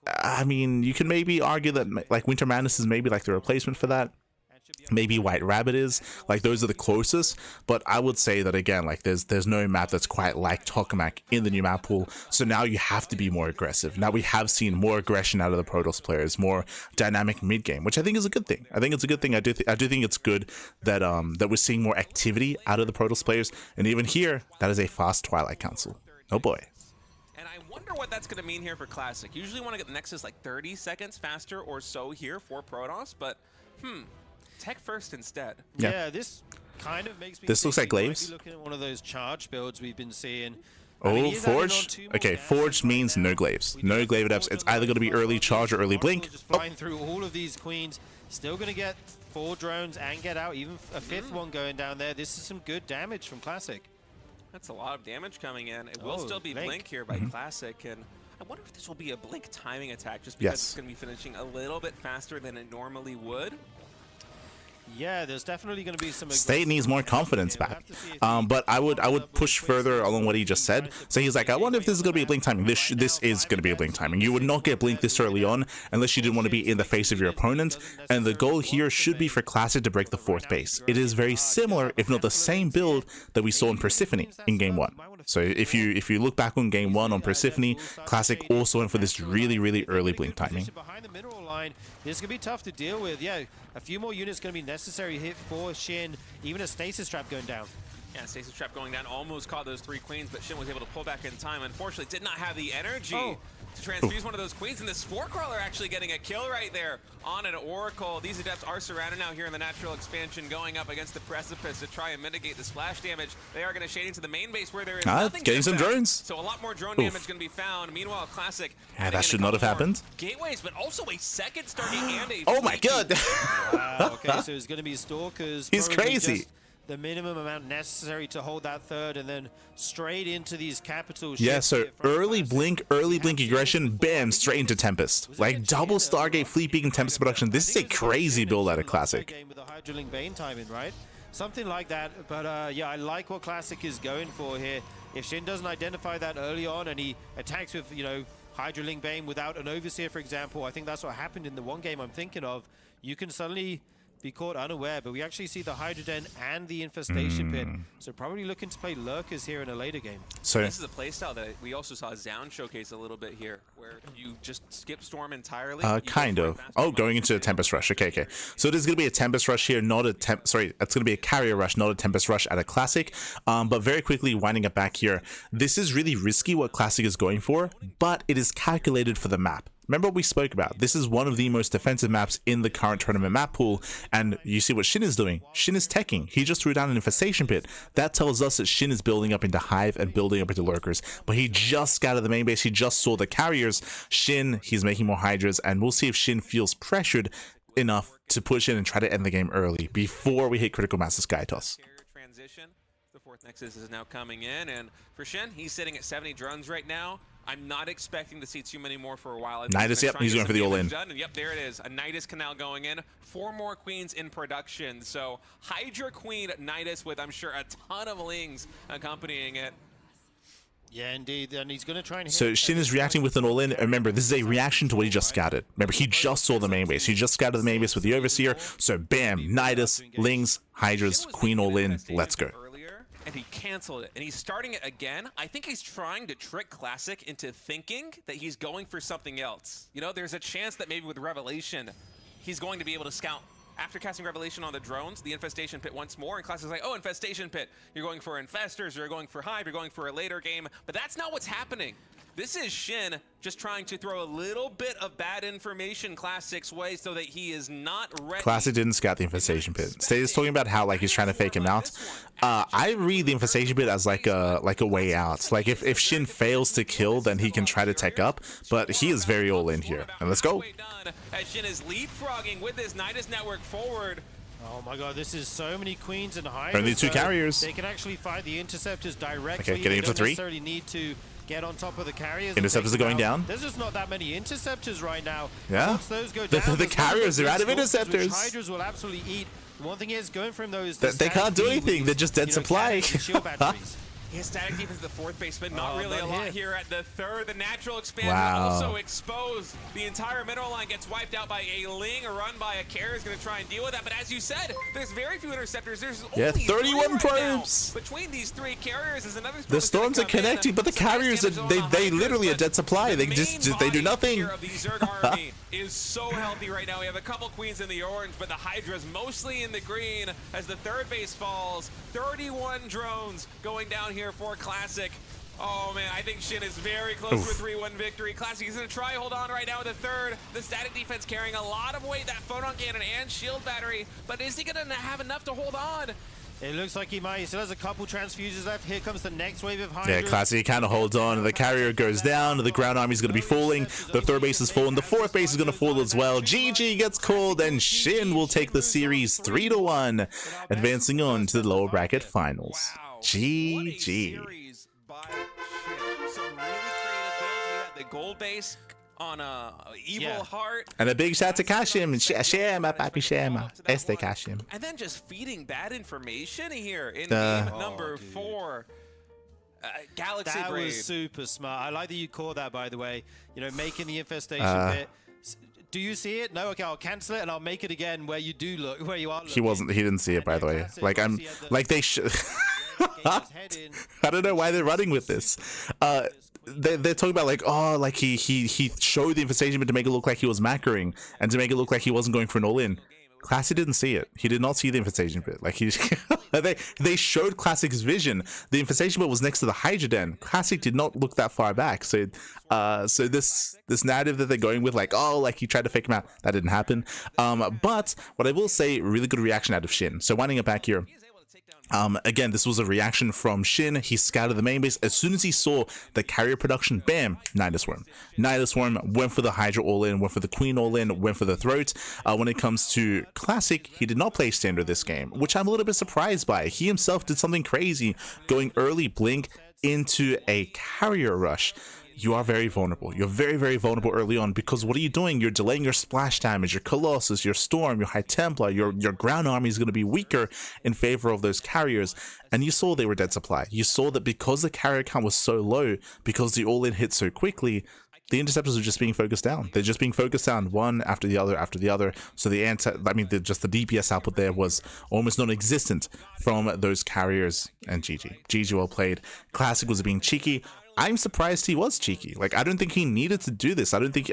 I mean, you can maybe argue that like Winter Madness is maybe like the replacement for that. Maybe White Rabbit is, like those are the closest, but I would say that again, like there's no map that's quite like Tokamak in the new map pool, so now you have to be more aggressive. Now we have seen more aggression out of the Protoss players, more dynamic mid game, which I think is a good thing. I think it's a good thing. I do think it's good that that we're seeing more activity out of the Protoss players, and even here, that is a fast Twilight Council. Oh boy. And I wonder what that's going to mean here for Classic. Usually want to get the Nexus like 30 seconds faster or so here for Protoss, but tech first instead. Yeah, this kind of makes me this looks like Glaives. looking at one of those charge builds we've been seeing. Oh, Forged? Okay, Forged means no Glaives. No Glaive adepts. It's either going to be early charge or early blink. Just flying through all of these queens. Still going to get 4 drones and get out. Even a 5th one going down there. This is some good damage from Classic. That's a lot of damage coming in. It will still be blink here by Classic, and I wonder if this will be a blink timing attack just because it's going to be finishing a little bit faster than it normally would. Yeah, there's definitely going to be some. State needs more confidence back, but I would push further along what he just said. So he's like, I wonder if this is going to be a blink timing. This is going to be a blink timing. You would not get blink this early on unless you didn't want to be in the face of your opponent. And the goal here should be for Classic to break the 4th base. It is very similar, if not the same build that we saw in Persephone in Game 1. So if you look back on Game 1 on Persephone, Classic also went for this really early blink timing. Behind the mineral line, this is going to be tough to deal with. Yeah, a few more units going to be necessary hit for SHIN. Even a stasis trap going down. Yeah, stasis trap going down almost caught those 3 queens, but SHIN was able to pull back in time. Unfortunately, did not have the energy to transfuse one of those queens, and the Spore Crawler actually getting a kill right there on an Oracle. These adepts are surrounded now here in the natural expansion, going up against the precipice to try and mitigate the splash damage. They are going to shade into the main base where there is nothing. Getting some drones. So a lot more drone damage going to be found. Meanwhile, Classic. Yeah, that should not have happened. Gateways, but also a second starting and a. Oh my god! Wow, okay, so it's going to be Stalkers. He's crazy. The minimum amount necessary to hold that 3rd, and then straight into these capital ships. Yeah, so early blink aggression, bam, straight into Tempest. Like double Stargate, Fleet Beacon, Tempest production. This is a crazy build out of Classic. With a Hydroling Bane timing, right? Something like that. But yeah, I like what Classic is going for here. If SHIN doesn't identify that early on and he attacks with, you know, Hydroling Bane without an Overseer, for example, I think that's what happened in the one game I'm thinking of. You can suddenly be caught unaware, but we actually see the Hydroden and the Infestation Pit, so probably looking to play Lurkers here in a later game. So this is a playstyle that we also saw Zound showcase a little bit here, where you just skip Storm entirely. Kind of. Oh, going into a Tempest Rush. Okay. So there's going to be a Tempest Rush here, not a it's going to be a Carrier Rush, not a Tempest Rush at a Classic. But very quickly, winding it back here, this is really risky what Classic is going for, but it is calculated for the map. Remember what we spoke about. This is one of the most defensive maps in the current tournament map pool, and you see what SHIN is doing. SHIN is teching. He just threw down an Infestation Pit. That tells us that SHIN is building up into Hive and building up into Lurkers, but he just scouted the main base. He just saw the carriers. SHIN, he's making more Hydras, and we'll see if SHIN feels pressured enough to push in and try to end the game early before we hit Critical Mass Sky Toss. Transition. The 4th Nexus is now coming in, and for SHIN, he's sitting at 70 drones right now. I'm not expecting to see too many more for a while. Nidus, yep, he's going for the all-in. Yep, there it is. A Nidus Canal going in. 4 more queens in production. So Hydra Queen Nidus with, I'm sure, a ton of lings accompanying it. Yeah, indeed, and he's going to try and hit. So SHIN is reacting with an all-in. Remember, this is a reaction to what he just scouted. Remember, he just saw the main base. He just scouted the main base with the Overseer. So bam, Nidus, lings, Hydras, Queen all-in. Let's go. And he canceled it, and he's starting it again. I think he's trying to trick Classic into thinking that he's going for something else. You know, there's a chance that maybe with Revelation, he's going to be able to scout. After casting Revelation on the drones, the Infestation Pit once more, and Classic's like, oh, Infestation Pit. You're going for Infestors, you're going for Hive, you're going for a later game. But that's not what's happening. This is SHIN just trying to throw a little bit of bad information Classic's way so that he is not ready. Classic didn't scout the Infestation Pit. State is talking about how like he's trying to fake him out. I read the Infestation Pit as like a way out. Like if SHIN fails to kill, then he can try to tech up. But he is very all in here. And let's go. As SHIN is leapfrogging with this Nidus network forward. Oh my god, this is so many queens and Hydras. Only 2 carriers. They can actually fight the interceptors directly. Okay, getting into 3. They don't necessarily need to get on top of the carriers. Interceptors are going down. There's just not that many interceptors right now. Yeah. Once those go down, the carriers are out of interceptors. Hydras will absolutely eat. One thing is going from those. They can't do anything. They're just dead supply. Shield batteries. His static defense, the fourth base, but not really not a lot here. here at the third. The natural expander Wow. also exposed. The entire mineral line gets wiped out by a Ling. A run by a carrier is going to try and deal with that. But as you said, there's very few interceptors. There's only 31 3 right now. probes. Between these 3 carriers is another. The storms are connecting, but the carriers are they literally a dead supply. They do nothing. Of the Zerg army is so healthy right now. We have a couple queens in the orange, but the Hydra's mostly in the green as the third base falls. 31 drones going down here for Classic. Oh man, I think Shin is very close to a 3-1 victory. Classic is going to try hold on right now with the third. The static defense carrying a lot of weight, that photon cannon and shield battery, but is he going to have enough to hold on? It looks like he might. He still has a couple transfuses left. Here comes the next wave of Hydras. Yeah, Classic kind of holds on. The carrier goes down. The ground army is going to be falling. The third base is falling. The fourth base is going to fall as well. GG gets called, and Shin will take the series 3-1, advancing on to the lower bracket finals. Wow. GG. What a series by Shin. Some really creative builds. We had the gold base on a evil heart. And a big shout to Kashim. Shema, papi Shema. Este Kashim. And then just feeding bad information here in game number 4. Galaxy That Braid. was super smart. I like that you caught that, by the way. You know, making the infestation bit. Do you see it? No. Okay, I'll cancel it and I'll make it again where you do look, where you are looking. He didn't see it, by the way. Like they should. I don't know why they're running with this. They're talking about like, oh, like he showed the infestation bit to make it look like he was macroing and to make it look like he wasn't going for an all-in. Classic didn't see it. He did not see the infestation bit. Like they showed Classic's vision. The infestation bit was next to the Hydra den. Classic did not look that far back. So this narrative that they're going with, like, oh, like he tried to fake him out, that didn't happen. But what I will say, really good reaction out of Shin. So winding it back here. Again, this was a reaction from Shin. He scouted the main base. As soon as he saw the carrier production, bam, Nidus Worm. Nidus Worm went for the Hydra all-in, went for the Queen all-in, went for the Throat. When it comes to Classic, he did not play standard this game, which I'm a little bit surprised by. He himself did something crazy, going early Blink into a carrier rush. You are very vulnerable. You're very, very vulnerable early on because what are you doing? You're delaying your splash damage, your Colossus, your Storm, your High Templar, your ground army is going to be weaker in favor of those carriers. And you saw they were dead supply. You saw that because the carrier count was so low, because the all-in hit so quickly, the interceptors are just being focused down. They're just being focused down one after the other. So just the DPS output there was almost non-existent from those carriers. And GG well played. Classic was being cheeky. I'm surprised he was cheeky. Like, I don't think he needed to do this. I don't think,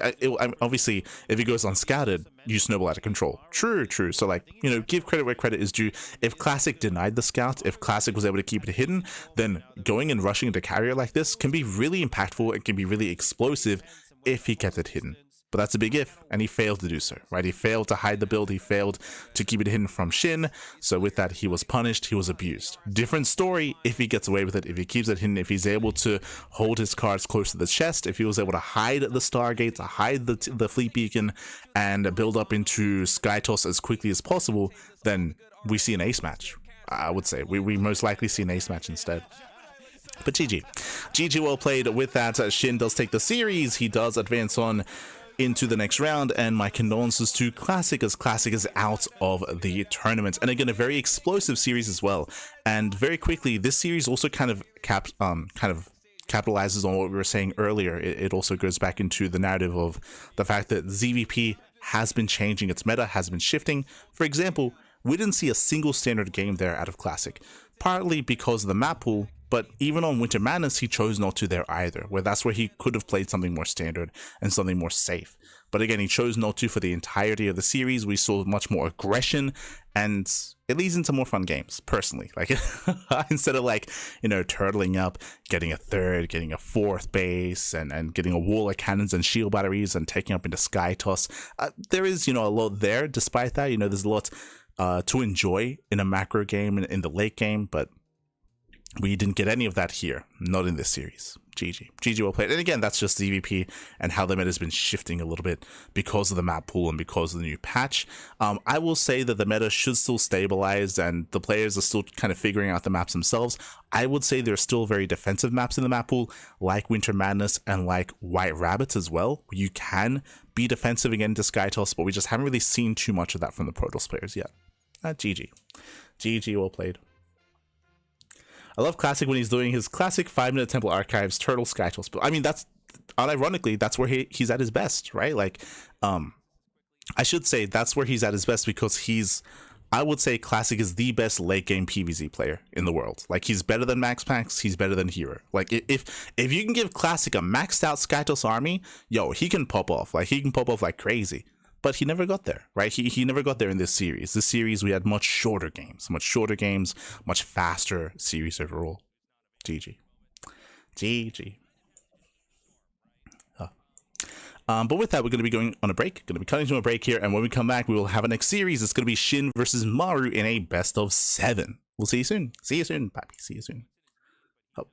obviously, if he goes unscouted, you snowball out of control. True. So, like, you know, give credit where credit is due. If Classic denied the scout, if Classic was able to keep it hidden, then going and rushing into carrier like this can be really impactful. It can be really explosive if he kept it hidden. But that's a big if, and he failed to do so, right? He failed to hide the build, he failed to keep it hidden from Shin, so with that, he was punished, he was abused. Different story if he gets away with it, if he keeps it hidden, if he's able to hold his cards close to the chest, if he was able to hide the Stargate, to hide the Fleet Beacon, and build up into Sky Toss as quickly as possible, then we see an ace match, I would say. We most likely see an ace match instead. But GG well played. With that, Shin does take the series, he does advance on into the next round, and my condolences to Classic, as Classic is out of the tournament. And again, a very explosive series as well. And very quickly, this series also kind of capitalizes on what we were saying earlier. It also goes back into the narrative of the fact that ZVP has been changing, its meta has been shifting. For example, we didn't see a single standard game there out of Classic, partly because of the map pool, but even on Winter Madness, he chose not to there either, where that's where he could have played something more standard and something more safe. But again, he chose not to for the entirety of the series. We saw much more aggression, and it leads into more fun games, personally. Like, instead of, like, you know, turtling up, getting a third, getting a fourth base, and getting a wall of cannons and shield batteries and taking up into Sky Toss. There is, you know, a lot there. Despite that, you know, there's a lot to enjoy in a macro game, in the late game, but we didn't get any of that here, not in this series. GG well played. And again, that's just the EVP and how the meta has been shifting a little bit because of the map pool and because of the new patch. I will say that the meta should still stabilize and the players are still kind of figuring out the maps themselves. I would say there's still very defensive maps in the map pool, like Winter Madness and like White Rabbits as well. You can be defensive again to Sky Toss, but we just haven't really seen too much of that from the Protoss players yet. GG well played. I love Classic when he's doing his classic 5-minute Temple Archives Turtle Skytools. But I mean, that's unironically, that's where he's at his best, right? Like, I should say that's where he's at his best because I would say Classic is the best late game PvZ player in the world. Like, he's better than Max Pax, he's better than Hero. Like, if you can give Classic a maxed out Skytos army, yo, he can pop off. Like, he can pop off like crazy. But he never got there, right? He never got there in this series. This series, we had much shorter games, much faster series overall. GG. GG. But with that, we're going to be going on a break, going to be cutting to a break here, and when we come back, we will have a next series. It's going to be Shin versus Maru in a best of 7. We'll see you soon. See you soon, Pappy. See you soon. Oh.